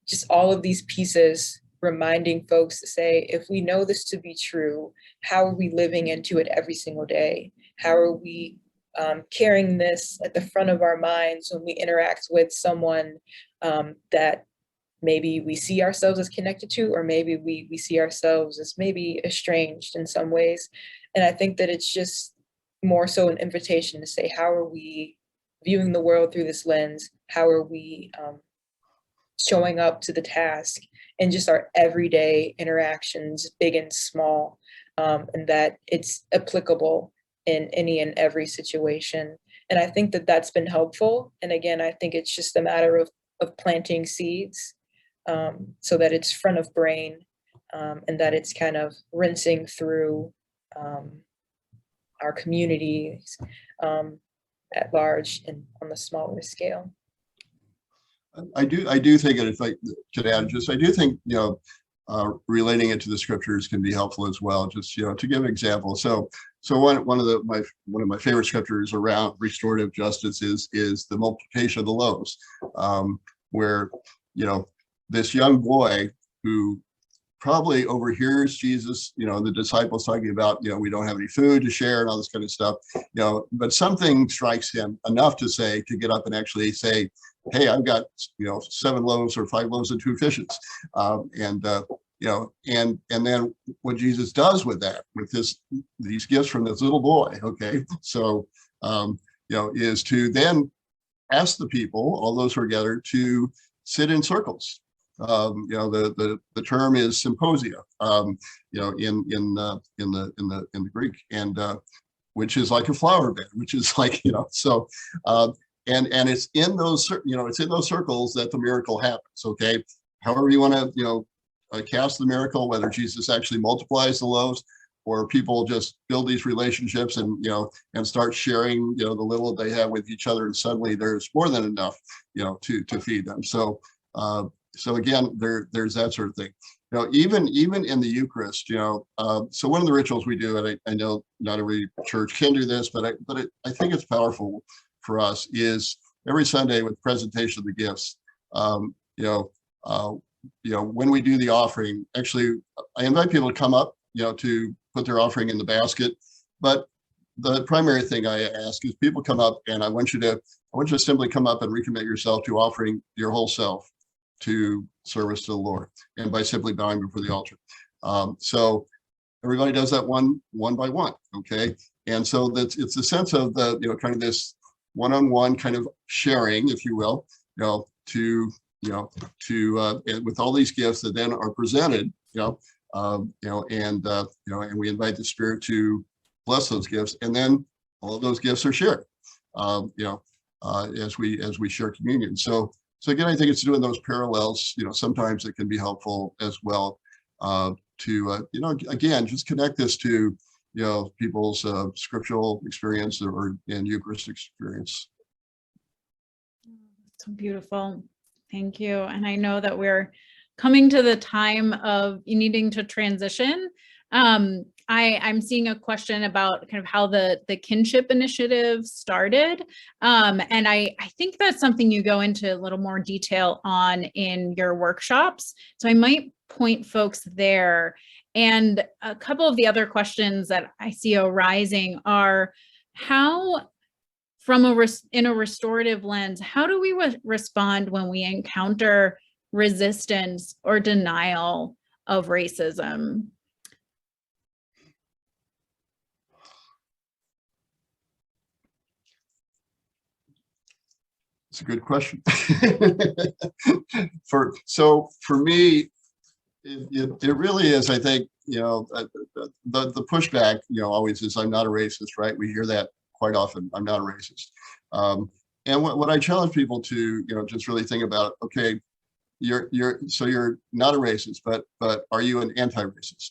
just all of these pieces, reminding folks to say, if we know this to be true, how are we living into it every single day? How are we carrying this at the front of our minds when we interact with someone that maybe we see ourselves as connected to, or maybe we see ourselves as maybe estranged in some ways? And I think that it's just more so an invitation to say, how are we viewing the world through this lens? How are we showing up to the task and just our everyday interactions, big and small, and that it's applicable in any and every situation. And I think that that's been helpful. And again, I think it's just a matter of planting seeds, so that it's front of brain, and that it's kind of rinsing through our communities at large and on the smaller scale. I do think, and if I could add, I do think, relating it to the scriptures can be helpful as well. Just, to give an example. So one of my favorite scriptures around restorative justice is the multiplication of the loaves, where, this young boy who probably overhears Jesus, the disciples talking about, we don't have any food to share and all this kind of stuff, but something strikes him enough to get up and actually say, hey, I've got, 7 loaves or 5 loaves and 2 fishes. And then what Jesus does with that, with these gifts from this little boy, okay, so, is to then ask the people, all those who are gathered, to sit in circles. The term is symposia, in the Greek, and which is like a flower bed, which is like, so, and it's in those, it's in those circles that the miracle happens. Okay, however you want to, cast the miracle, whether Jesus actually multiplies the loaves, or people just build these relationships and, and start sharing, the little they have with each other, and suddenly there's more than enough, to feed them. So, so again, there's that sort of thing. Even in the Eucharist, so one of the rituals we do, and I know not every church can do this, but I think it's powerful for us, is every Sunday with presentation of the gifts. When we do the offering, actually, I invite people to come up, to put their offering in the basket, but the primary thing I ask is people come up, and I want you to simply come up and recommit yourself to offering your whole self to service to the Lord, and by simply bowing before the altar. So everybody does that one by one, okay? And so it's the sense of the, kind of this one-on-one kind of sharing, if you will, with all these gifts that then are presented, and we invite the Spirit to bless those gifts, and then all of those gifts are shared, as we share communion. So again, I think it's doing those parallels. Sometimes it can be helpful as well to again, just connect this to people's scriptural experience and Eucharistic experience. So beautiful. Thank you. And I know that we're coming to the time of needing to transition. I'm seeing a question about kind of how the kinship initiative started. And I think that's something you go into a little more detail on in your workshops. So I might point folks there. And a couple of the other questions that I see arising are how, in a restorative lens, how do we respond when we encounter resistance or denial of racism? It's a good question. For me, it really is, I think, the pushback, always is, I'm not a racist, right? We hear that quite often. I'm not a racist. And what I challenge people to, just really think about, okay, you're not a racist, but are you an anti-racist?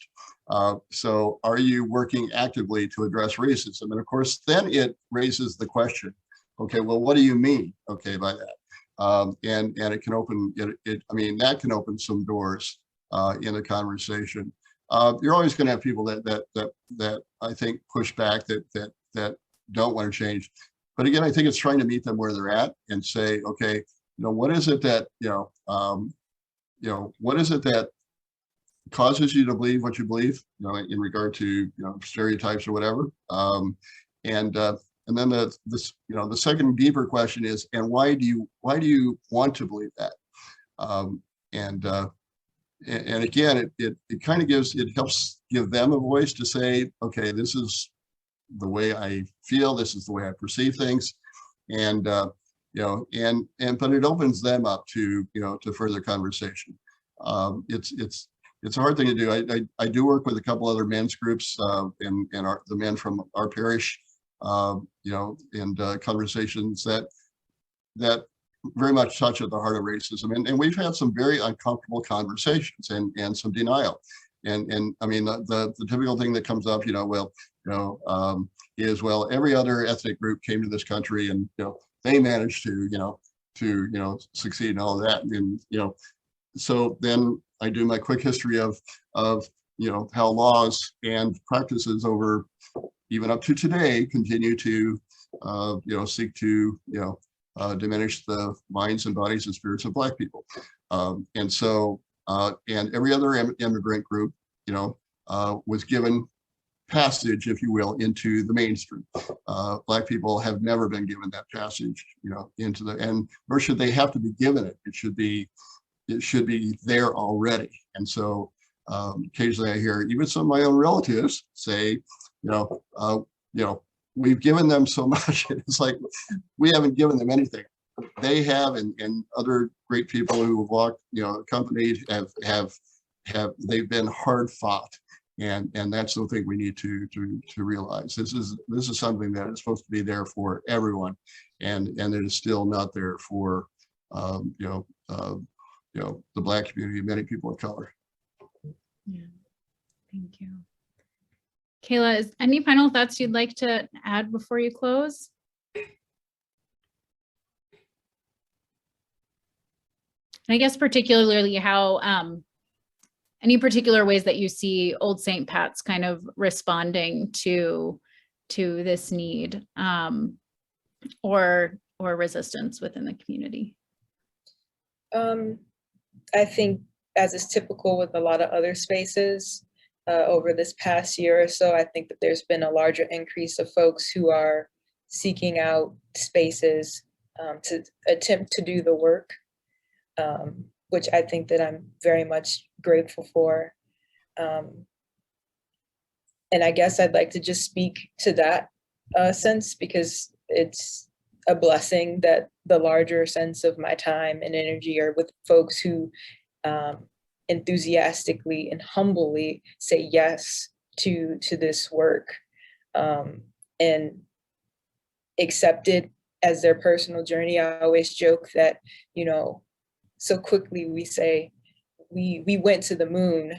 So are you working actively to address racism? And of course, then it raises the question, okay, well, what do you mean, okay, by that? And it can open, that can open some doors in the conversation. You're always going to have people that I think push back, that don't want to change. But again, I think it's trying to meet them where they're at and say, okay, what is it that, what is it that causes you to believe what you believe, in regard to, stereotypes or whatever. And then the second deeper question is, and why do you want to believe that? And again, it kind of helps give them a voice to say, okay, this is the way I feel, this is the way I perceive things, and but it opens them up to to further conversation. It's a hard thing to do. I do work with a couple other men's groups, and the men from our parish, and conversations that very much touch at the heart of racism. And we've had some very uncomfortable conversations and some denial. And I mean, the typical thing that comes up, is, well, every other ethnic group came to this country and, they managed to succeed and all of that. And, so then I do my quick history of how laws and practices over even up to today continue to, seek to, diminish the minds and bodies and spirits of Black people. And so, and every other immigrant group, was given passage, if you will, into the mainstream. Black people have never been given that passage, into and nor should they have to be given it. It should be there already. And so occasionally I hear even some of my own relatives say, we've given them so much. It's like, we haven't given them anything. They have, and other great people who have walked, accompanied, they've been hard fought. And that's the thing we need to realize. This is something that is supposed to be there for everyone, and it is still not there for the Black community, many people of color. Yeah, thank you. Kayla, is any final thoughts you'd like to add before you close? And I guess particularly how any particular ways that you see Old St. Pat's kind of responding to this need, or resistance within the community? I think, as is typical with a lot of other spaces, over this past year or so. I think that there's been a larger increase of folks who are seeking out spaces to attempt to do the work, which I think that I'm very much grateful for. And I guess I'd like to just speak to that sense, because it's a blessing that the larger sense of my time and energy are with folks who enthusiastically and humbly say yes to this work, and accept it as their personal journey. I always joke that, you know, so quickly we say we went to the moon,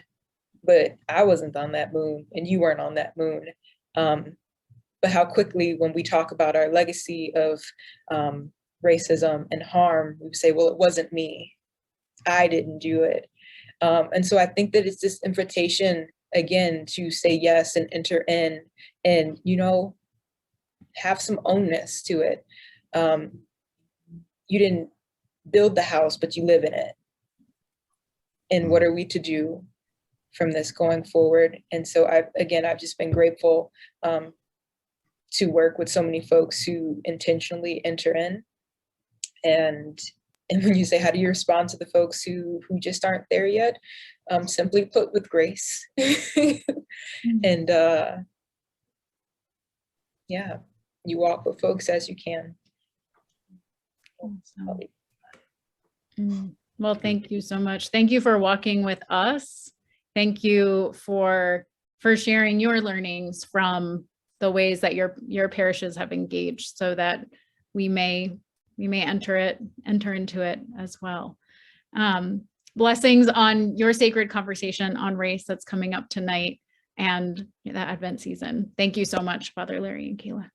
but I wasn't on that moon and you weren't on that moon. But how quickly, when we talk about our legacy of racism and harm, we say, well, it wasn't me. I didn't do it. And so I think that it's this invitation, again, to say yes and enter in and, you know, have some ownness to it. You didn't build the house, but you live in it. And what are we to do from this going forward? And so I've just been grateful to work with so many folks who intentionally enter in. And when you say, how do you respond to the folks who just aren't there yet? Simply put, with grace. And yeah, you walk with folks as you can. Awesome. Well, thank you so much. Thank you for walking with us. Thank you for sharing your learnings from the ways that your parishes have engaged, so that we may enter into it as well. Blessings on your sacred conversation on race that's coming up tonight and the Advent season. Thank you so much, Father Larry and Kayla.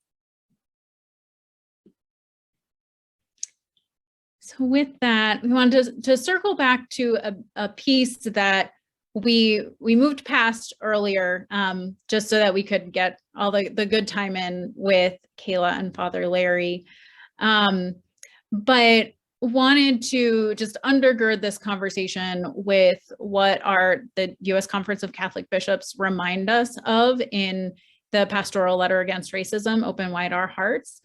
So with that, we wanted to circle back to a piece that we moved past earlier, just so that we could get all the good time in with Kayla and Father Larry. But wanted to just undergird this conversation with what the U.S. Conference of Catholic Bishops remind us of in the pastoral letter against racism, Open Wide Our Hearts.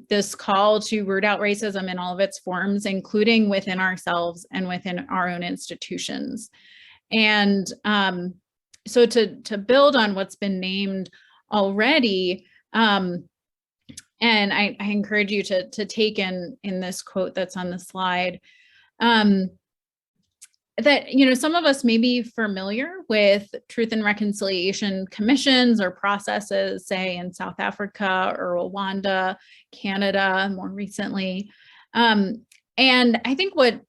This call to root out racism in all of its forms, including within ourselves and within our own institutions. And so to build on what's been named already, and I encourage you to take in this quote that's on the slide, that, you know, some of us may be familiar with truth and reconciliation commissions or processes, say in South Africa or Rwanda, Canada, more recently. And I think what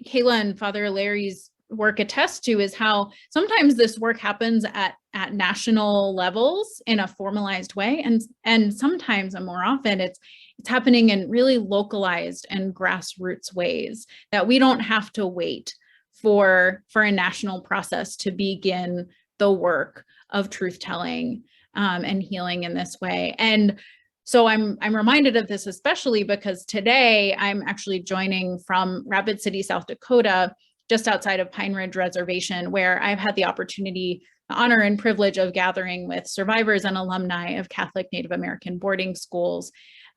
Kayla and Father Larry's work attests to is how sometimes this work happens at national levels in a formalized way, and sometimes, and more often, it's happening in really localized and grassroots ways, that we don't have to wait for a national process to begin the work of truth telling and healing in this way. And so I'm reminded of this especially because today I'm actually joining from Rapid City, South Dakota, just outside of Pine Ridge Reservation, where I've had the opportunity, the honor and privilege of gathering with survivors and alumni of Catholic Native American boarding schools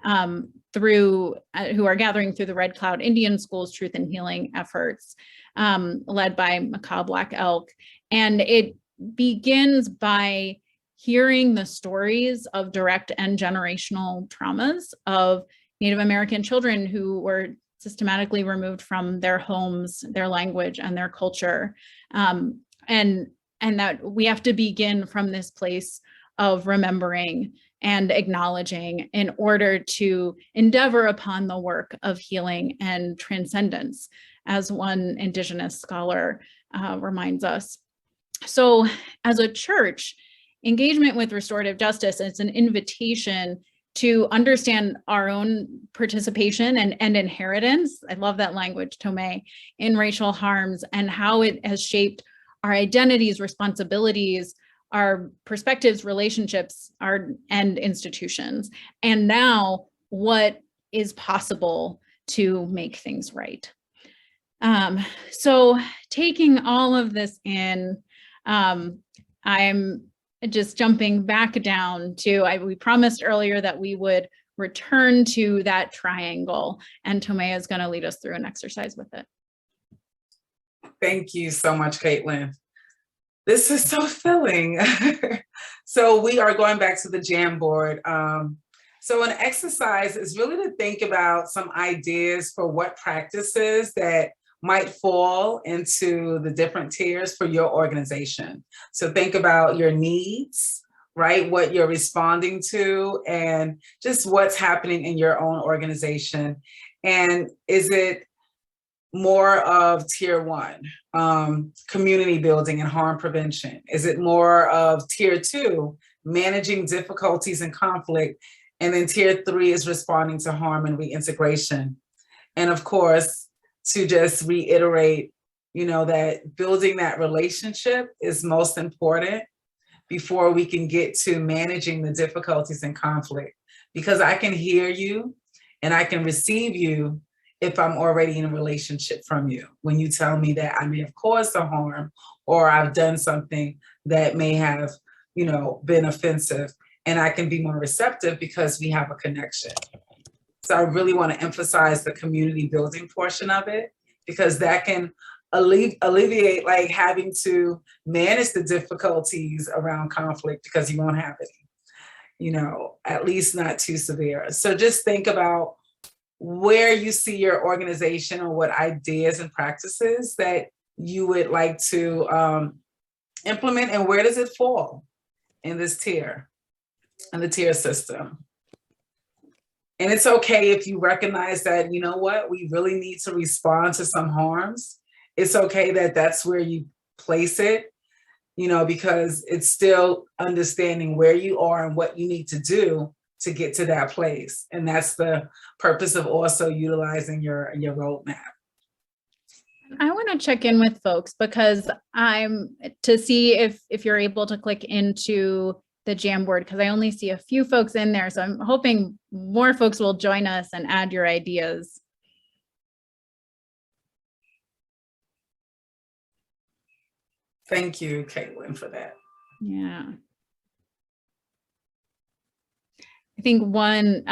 who are gathering through the Red Cloud Indian Schools Truth and Healing efforts, led by Macaw Black Elk. And it begins by hearing the stories of direct and generational traumas of Native American children who were systematically removed from their homes, their language, and their culture. And that we have to begin from this place of remembering and acknowledging in order to endeavor upon the work of healing and transcendence, as one Indigenous scholar reminds us. So as a church, engagement with restorative justice is an invitation to understand our own participation and inheritance. I love that language, Tomei, in racial harms, and how it has shaped our identities, responsibilities, our perspectives, relationships, and institutions. And now what is possible to make things right. So taking all of this in, I'm just jumping back down to, we promised earlier that we would return to that triangle, and Tomei is going to lead us through an exercise with it. Thank you so much, Caitlin. This is so filling. So we are going back to the Jamboard. So an exercise is really to think about some ideas for what practices that might fall into the different tiers for your organization. So think about your needs, right? What you're responding to, and just what's happening in your own organization. And is it more of tier 1, community building and harm prevention? Is it more of tier 2, managing difficulties and conflict? And then tier 3 is responding to harm and reintegration. And of course, to just reiterate, that building that relationship is most important before we can get to managing the difficulties and conflict. Because I can hear you and I can receive you if I'm already in a relationship from you. When you tell me that I may have caused some harm or I've done something that may have, been offensive, and I can be more receptive because we have a connection. So I really want to emphasize the community building portion of it, because that can alleviate like having to manage the difficulties around conflict, because you won't have any, at least not too severe. So just think about where you see your organization or what ideas and practices that you would like to implement, and where does it fall in this tier, in the tier system. And it's okay if you recognize that, we really need to respond to some harms. It's okay that that's where you place it, because it's still understanding where you are and what you need to do to get to that place. And that's the purpose of also utilizing your roadmap. I want to check in with folks because to see if you're able to click into the Jamboard, because I only see a few folks in there. So I'm hoping more folks will join us and add your ideas. Thank you, Caitlin, for that. Yeah. I think one,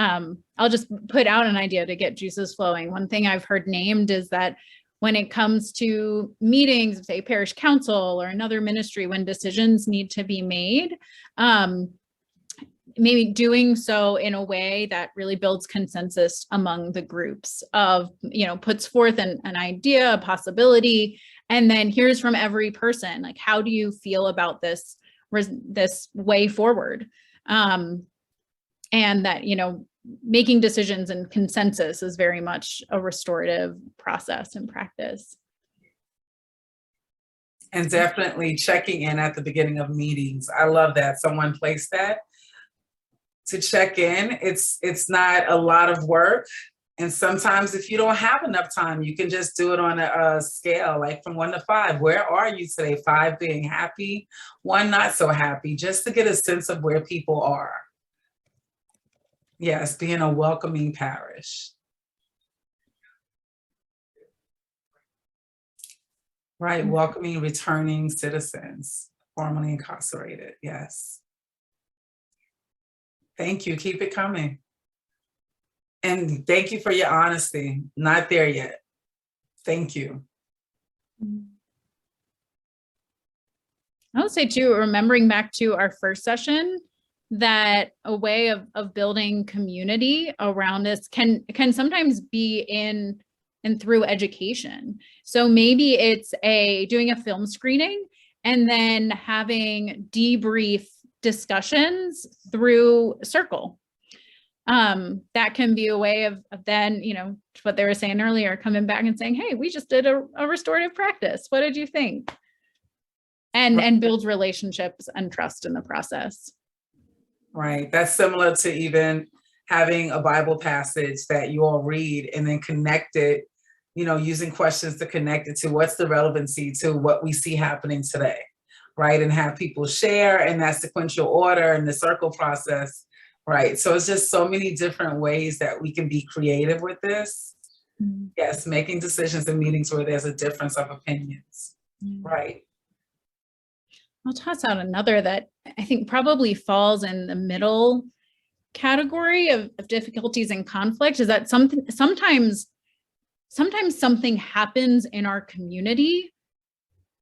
I'll just put out an idea to get juices flowing. One thing I've heard named is that when it comes to meetings, say parish council or another ministry, when decisions need to be made, maybe doing so in a way that really builds consensus among the groups of, puts forth an idea, a possibility, and then hears from every person, like, how do you feel about this way forward? And that, making decisions and consensus is very much a restorative process and practice. And definitely checking in at the beginning of meetings. I love that someone placed that. To check in, it's not a lot of work. And sometimes if you don't have enough time, you can just do it on a scale, like from 1 to 5. Where are you today? 5 being happy, 1 not so happy, just to get a sense of where people are. Yes, being a welcoming parish. Right, welcoming returning citizens, formerly incarcerated, yes. Thank you, keep it coming. And thank you for your honesty, not there yet. Thank you. I would say too, remembering back to our first session, that a way of building community around this can sometimes be in and through education. So maybe it's doing a film screening and then having debrief discussions through Circle. That can be a way of then, what they were saying earlier, coming back and saying, hey, we just did a restorative practice. What did you think? And builds relationships and trust in the process. Right. That's similar to even having a Bible passage that you all read and then connect it, using questions to connect it to what's the relevancy to what we see happening today, right? And have people share in that sequential order and the circle process, right? So it's just so many different ways that we can be creative with this. Mm-hmm. Yes, making decisions in meetings where there's a difference of opinions, right? I'll toss out another that I think probably falls in the middle category of difficulties and conflict, is that sometimes something happens in our community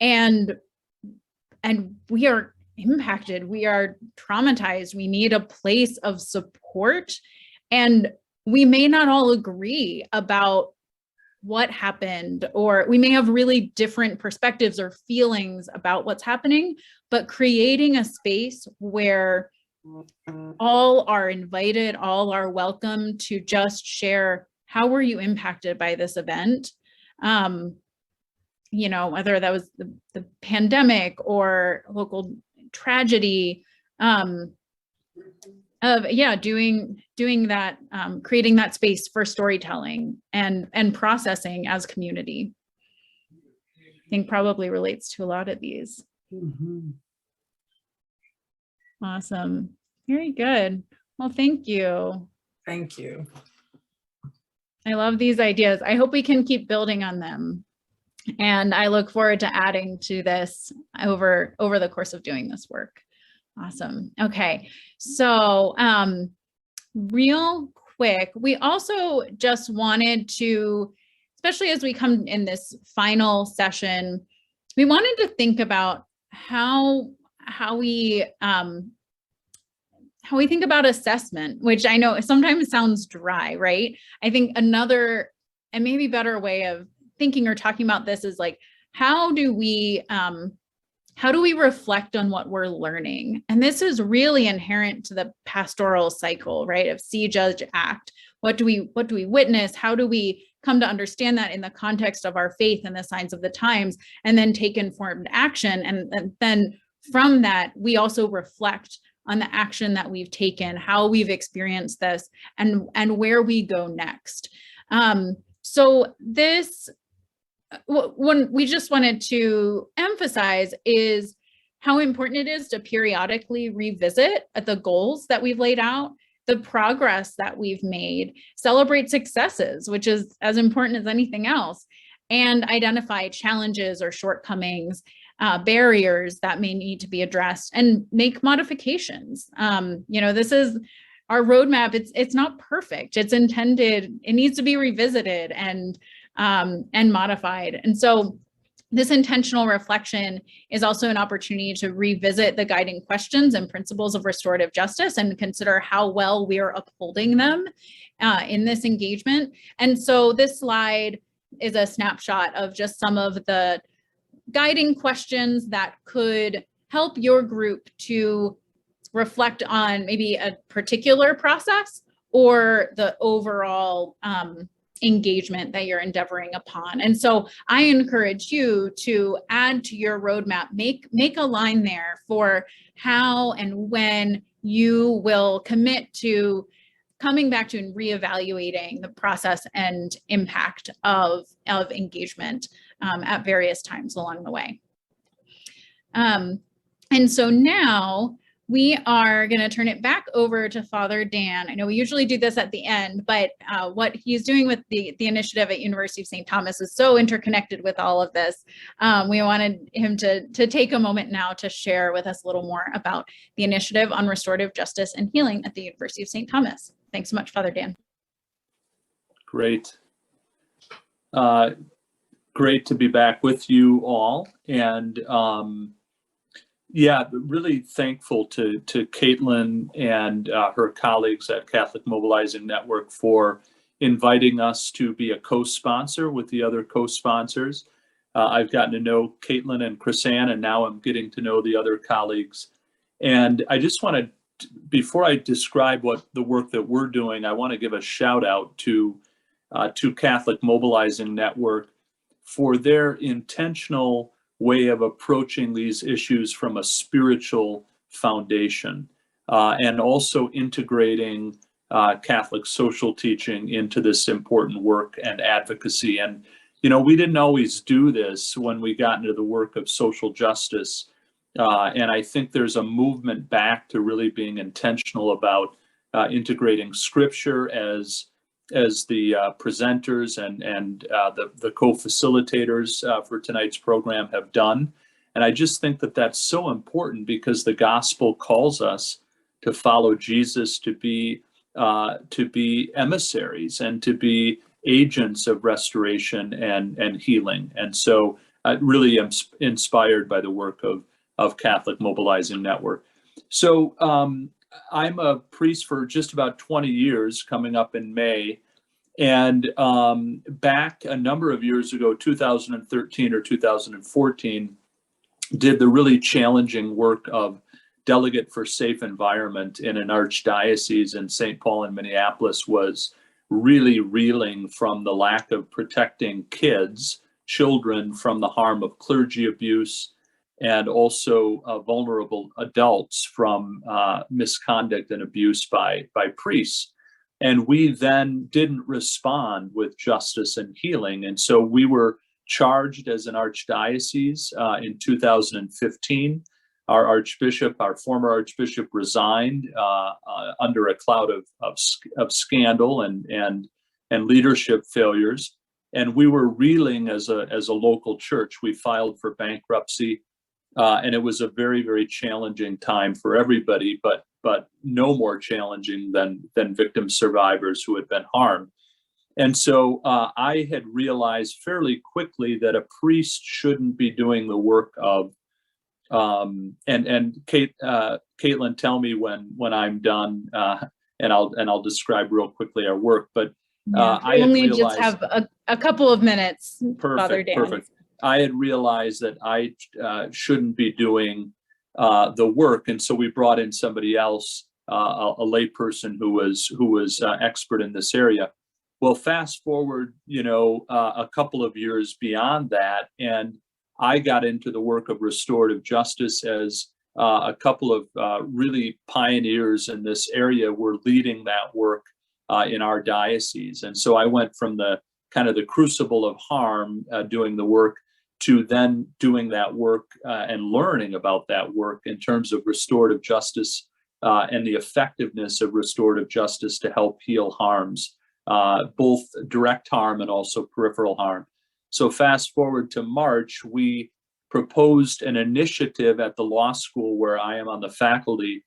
and we are impacted, we are traumatized, we need a place of support, and we may not all agree about what happened, or we may have really different perspectives or feelings about what's happening, but creating a space where all are invited, all are welcome to just share, how were you impacted by this event? You know, whether that was the pandemic or local tragedy, doing that, creating that space for storytelling and processing as community. I think probably relates to a lot of these. Awesome. Very good. Well, thank you. Thank you. I love these ideas. I hope we can keep building on them. And I look forward to adding to this over the course of doing this work. Awesome. Okay. So real quick, we also just wanted to, especially as we come in this final session, we wanted to think about how we think about assessment, which I know sometimes sounds dry, right? I think another and maybe better way of thinking or talking about this is like, how do we reflect on what we're learning? And this is really inherent to the pastoral cycle, right? Of see, judge, act. What do we witness? How do we come to understand that in the context of our faith and the signs of the times, and then take informed action? And then from that, we also reflect on the action that we've taken, how we've experienced this, and where we go next. So this, what we just wanted to emphasize is how important it is to periodically revisit the goals that we've laid out, the progress that we've made, celebrate successes, which is as important as anything else, and identify challenges or shortcomings, barriers that may need to be addressed, and make modifications. You know, this is our roadmap. It's not perfect. It's intended, it needs to be revisited and modified. And so this intentional reflection is also an opportunity to revisit the guiding questions and principles of restorative justice and consider how well we are upholding them in this engagement. And so this slide is a snapshot of just some of the guiding questions that could help your group to reflect on maybe a particular process or the overall engagement that you're endeavoring upon. And so I encourage you to add to your roadmap, make a line there for how and when you will commit to coming back to and reevaluating the process and impact of engagement at various times along the way. And so now we are going to turn it back over to Father Dan. I know we usually do this at the end, but what he's doing with the initiative at University of St. Thomas is so interconnected with all of this. We wanted him to take a moment now to share with us a little more about the initiative on restorative justice and healing at the University of St. Thomas. Thanks so much, Father Dan. Great. Great to be back with you all. And yeah, really thankful to Caitlin and her colleagues at Catholic Mobilizing Network for inviting us to be a co-sponsor with the other co-sponsors. I've gotten to know Caitlin and Chrisanne, and now I'm getting to know the other colleagues. And I just want to, before I describe what the work that we're doing, I want to give a shout out to Catholic Mobilizing Network for their intentional way of approaching these issues from a spiritual foundation, and also integrating Catholic social teaching into this important work and advocacy. And, you know, we didn't always do this when we got into the work of social justice. And I think there's a movement back to really being intentional about integrating scripture as the presenters and the co-facilitators for tonight's program have done. And I just think that that's so important because the gospel calls us to follow Jesus, to be emissaries and to be agents of restoration and healing. And so I really am inspired by the work of Catholic Mobilizing Network. So I'm a priest for just about 20 years, coming up in May. And back a number of years ago, 2013 or 2014, did the really challenging work of delegate for safe environment in an archdiocese in St. Paul and Minneapolis. Was really reeling from the lack of protecting children from the harm of clergy abuse, and also vulnerable adults from misconduct and abuse by priests. And we then didn't respond with justice and healing. And so we were charged as an archdiocese in 2015. Our former archbishop resigned under a cloud of scandal and leadership failures. And we were reeling as a local church. We filed for bankruptcy, and it was a very, very challenging time for everybody, but no more challenging than victim survivors who had been harmed. And so I had realized fairly quickly that a priest shouldn't be doing the work of Caitlin, tell me when I'm done, and I'll describe real quickly our work. But I only just have a couple of minutes. Father Dan. Perfect. I had realized that I shouldn't be doing the work, and so we brought in somebody else, a layperson who was expert in this area. Well, fast forward, a couple of years beyond that, and I got into the work of restorative justice as a couple of really pioneers in this area were leading that work in our diocese. And so I went from the kind of the crucible of harm, doing the work, to then doing that work and learning about that work in terms of restorative justice and the effectiveness of restorative justice to help heal harms, both direct harm and also peripheral harm. So fast forward to March, we proposed an initiative at the law school where I am on the faculty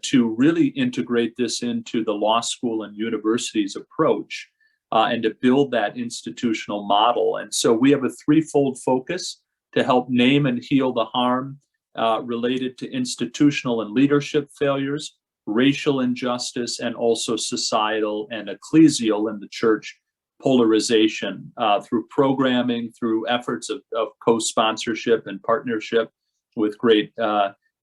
to really integrate this into the law school and university's approach and to build that institutional model. And so we have a threefold focus to help name and heal the harm related to institutional and leadership failures, racial injustice, and also societal and ecclesial in the church polarization through programming, through efforts of co-sponsorship and partnership with great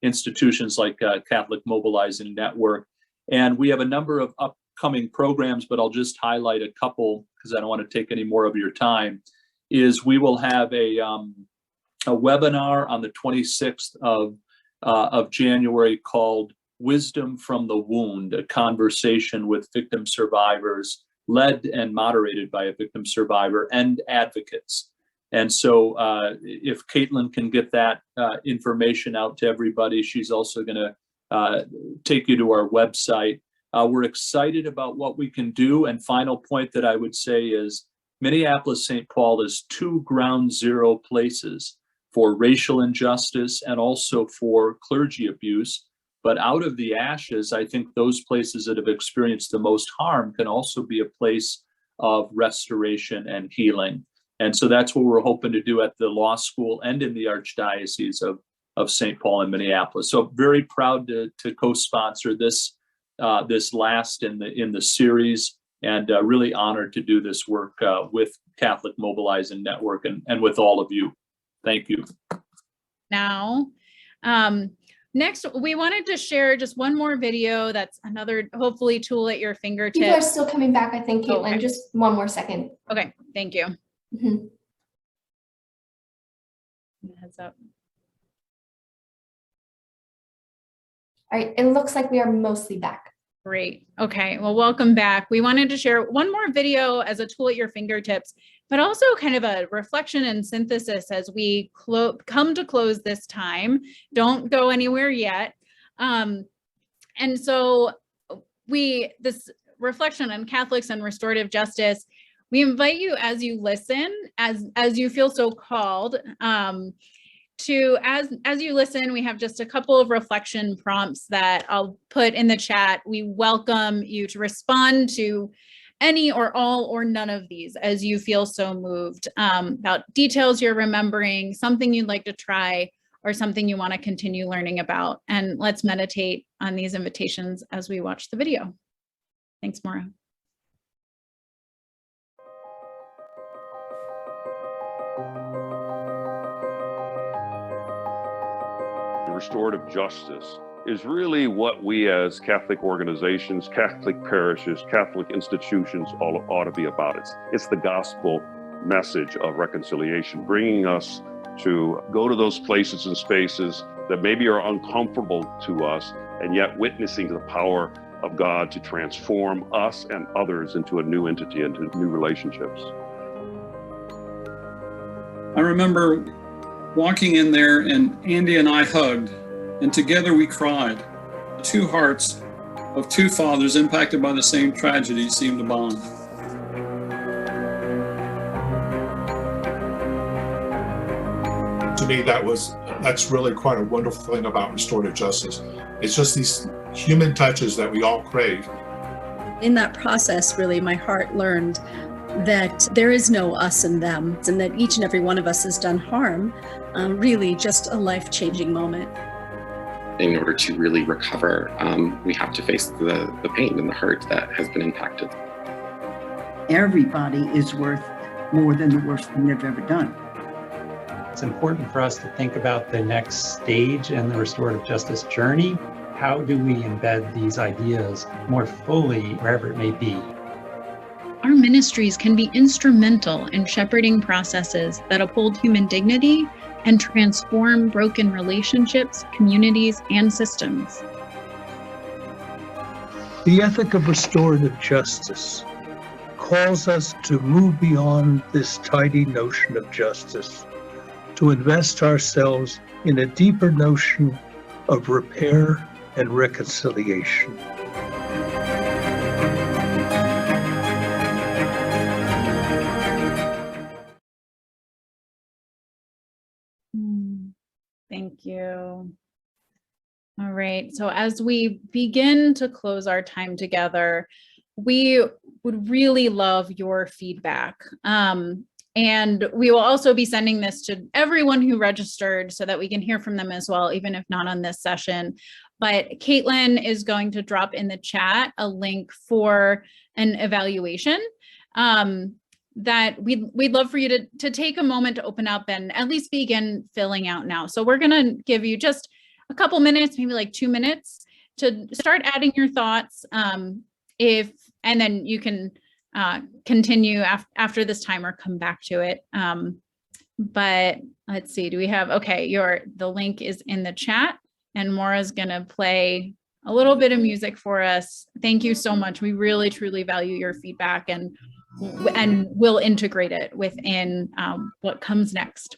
institutions like Catholic Mobilizing Network. And we have a number of upcoming programs, but I'll just highlight a couple because I don't want to take any more of your time. Is we will have a webinar on the 26th of January called Wisdom from the Wound, a conversation with victim survivors, led and moderated by a victim survivor and advocates. And so if Caitlin can get that information out to everybody, she's also going to take you to our website. We're excited about what we can do. And final point that I would say is Minneapolis-St. Paul is two ground zero places for racial injustice and also for clergy abuse. But out of the ashes, I think those places that have experienced the most harm can also be a place of restoration and healing. And so that's what we're hoping to do at the law school and in the Archdiocese of St. Paul and Minneapolis. So very proud to co-sponsor this last in the series, and really honored to do this work with Catholic Mobilizing Network and with all of you. Thank you. Now, next, we wanted to share just one more video. That's another, hopefully, tool at your fingertips. People are still coming back, I think, Caitlin. Okay. Just one more second. Okay, thank you. Mhm. Heads up. All right, it looks like we are mostly back. Great. Okay, well, welcome back. We wanted to share one more video as a tool at your fingertips, but also kind of a reflection and synthesis as we come to close this time. Don't go anywhere yet. And so this reflection on Catholics and restorative justice, we invite you as you listen, as you feel so called, to, as you listen, we have just a couple of reflection prompts that I'll put in the chat. We welcome you to respond to any or all or none of these as you feel so moved, about details you're remembering, something you'd like to try, or something you want to continue learning about. And let's meditate on these invitations as we watch the video. Thanks, Maura. Restorative justice is really what we as Catholic organizations, Catholic parishes, Catholic institutions all ought to be about. It's the gospel message of reconciliation, bringing us to go to those places and spaces that maybe are uncomfortable to us, and yet witnessing the power of God to transform us and others into a new entity, into new relationships. I remember walking in there and Andy and I hugged, and together we cried. The two hearts of two fathers impacted by the same tragedy seemed to bond. To me, that's really quite a wonderful thing about restorative justice. It's just these human touches that we all crave. In that process, really, my heart learned that there is no us and them, and that each and every one of us has done harm, really just a life-changing moment. In order to really recover, we have to face the pain and the hurt that has been impacted. Everybody is worth more than the worst thing they've ever done. It's important for us to think about the next stage in the restorative justice journey. How do we embed these ideas more fully wherever it may be? Our ministries can be instrumental in shepherding processes that uphold human dignity and transform broken relationships, communities, and systems. The ethic of restorative justice calls us to move beyond this tidy notion of justice, to invest ourselves in a deeper notion of repair and reconciliation. Thank you. All right, so as we begin to close our time together, we would really love your feedback. And we will also be sending this to everyone who registered so that we can hear from them as well, even if not on this session. But Caitlin is going to drop in the chat a link for an evaluation that we'd love for you to take a moment to open up and at least begin filling out now. So we're gonna give you just a couple minutes, maybe like 2 minutes, to start adding your thoughts. And then you can continue after this time or come back to it. But let's see, do we have, okay, the link is in the chat and Maura's gonna play a little bit of music for us. Thank you so much. We really, truly value your feedback and we'll integrate it within what comes next.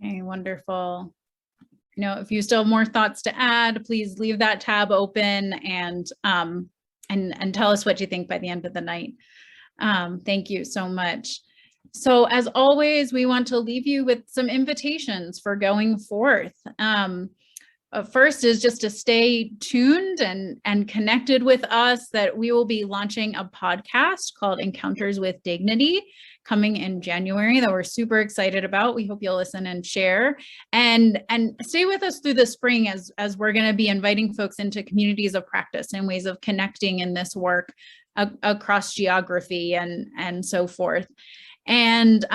Okay, wonderful. You know, if you still have more thoughts to add, please leave that tab open and tell us what you think by the end of the night. Thank you so much. So as always, we want to leave you with some invitations for going forth. First is just to stay tuned and connected with us, that we will be launching a podcast called Encounters with Dignity coming in January that we're super excited about. We hope you'll listen and share, and stay with us through the spring as we're going to be inviting folks into communities of practice and ways of connecting in this work across geography and so forth. And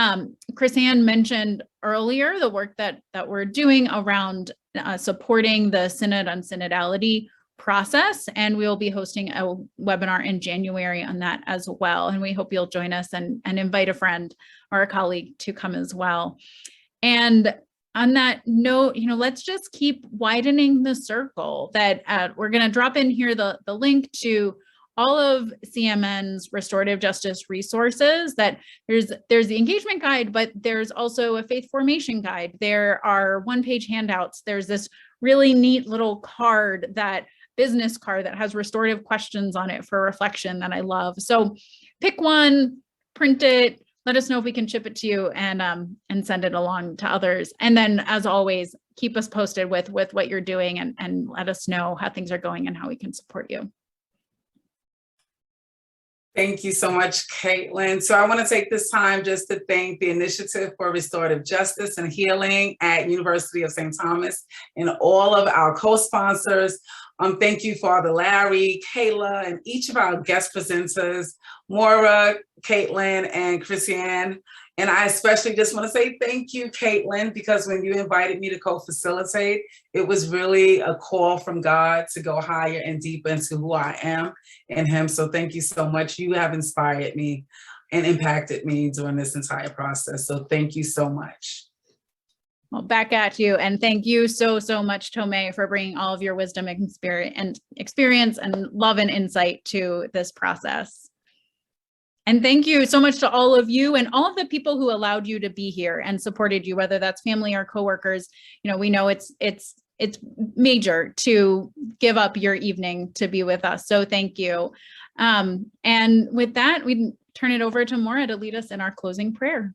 Chris-Ann mentioned earlier the work that we're doing around supporting the Synod on Synodality process, and we'll be hosting a webinar in January on that as well. And we hope you'll join us and invite a friend or a colleague to come as well. And on that note, you know, let's just keep widening the circle. That we're going to drop in here the link to all of CMN's restorative justice resources. That there's the engagement guide, but there's also a faith formation guide. There are one-page handouts. There's this really neat little business card that has restorative questions on it for reflection that I love. So pick one, print it, let us know if we can ship it to you, and send it along to others. And then, as always, keep us posted with what you're doing, and let us know how things are going and how we can support you. Thank you so much, Caitlin. So I want to take this time just to thank the Initiative for Restorative Justice and Healing at University of St. Thomas and all of our co-sponsors. Thank you, Father Larry, Kayla, and each of our guest presenters, Maura, Caitlin, and Chris-Ann. And I especially just want to say thank you, Caitlin, because when you invited me to co-facilitate, it was really a call from God to go higher and deeper into who I am in Him. So thank you so much. You have inspired me and impacted me during this entire process. So thank you so much. Well, back at you. And thank you so much, Tomei, for bringing all of your wisdom and experience and love and insight to this process. And thank you so much to all of you and all of the people who allowed you to be here and supported you, whether that's family or coworkers. You know, we know it's major to give up your evening to be with us. So thank you. And with that, we turn it over to Maura to lead us in our closing prayer.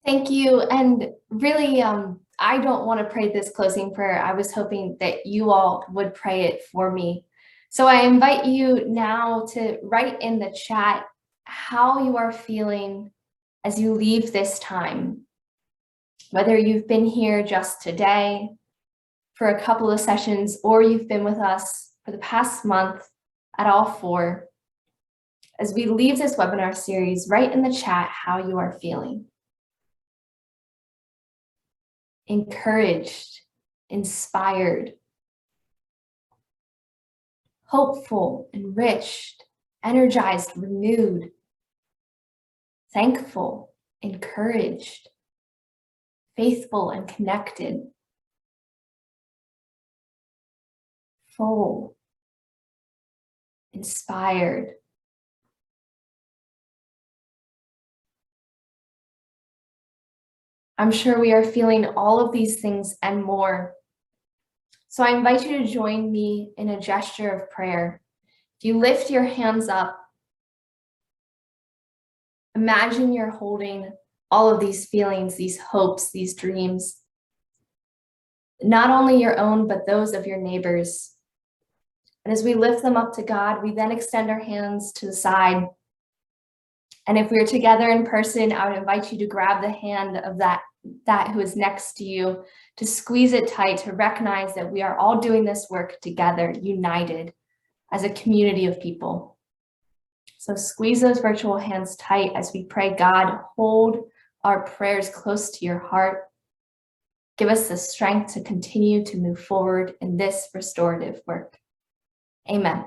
Thank you. And really, I don't want to pray this closing prayer. I was hoping that you all would pray it for me. So I invite you now to write in the chat how you are feeling as you leave this time. Whether you've been here just today for a couple of sessions, or you've been with us for the past month at all four. As we leave this webinar series, write in the chat how you are feeling. Encouraged, inspired, hopeful, enriched, energized, renewed, thankful, encouraged, faithful and connected, full, inspired, I'm sure we are feeling all of these things and more. So I invite you to join me in a gesture of prayer. If you lift your hands up, imagine you're holding all of these feelings, these hopes, these dreams, not only your own, but those of your neighbors. And as we lift them up to God, we then extend our hands to the side. And if we're together in person, I would invite you to grab the hand of that who is next to you, to squeeze it tight, to recognize that we are all doing this work together, united as a community of people. So squeeze those virtual hands tight as we pray. God, hold our prayers close to your heart. Give us the strength to continue to move forward in this restorative work. Amen.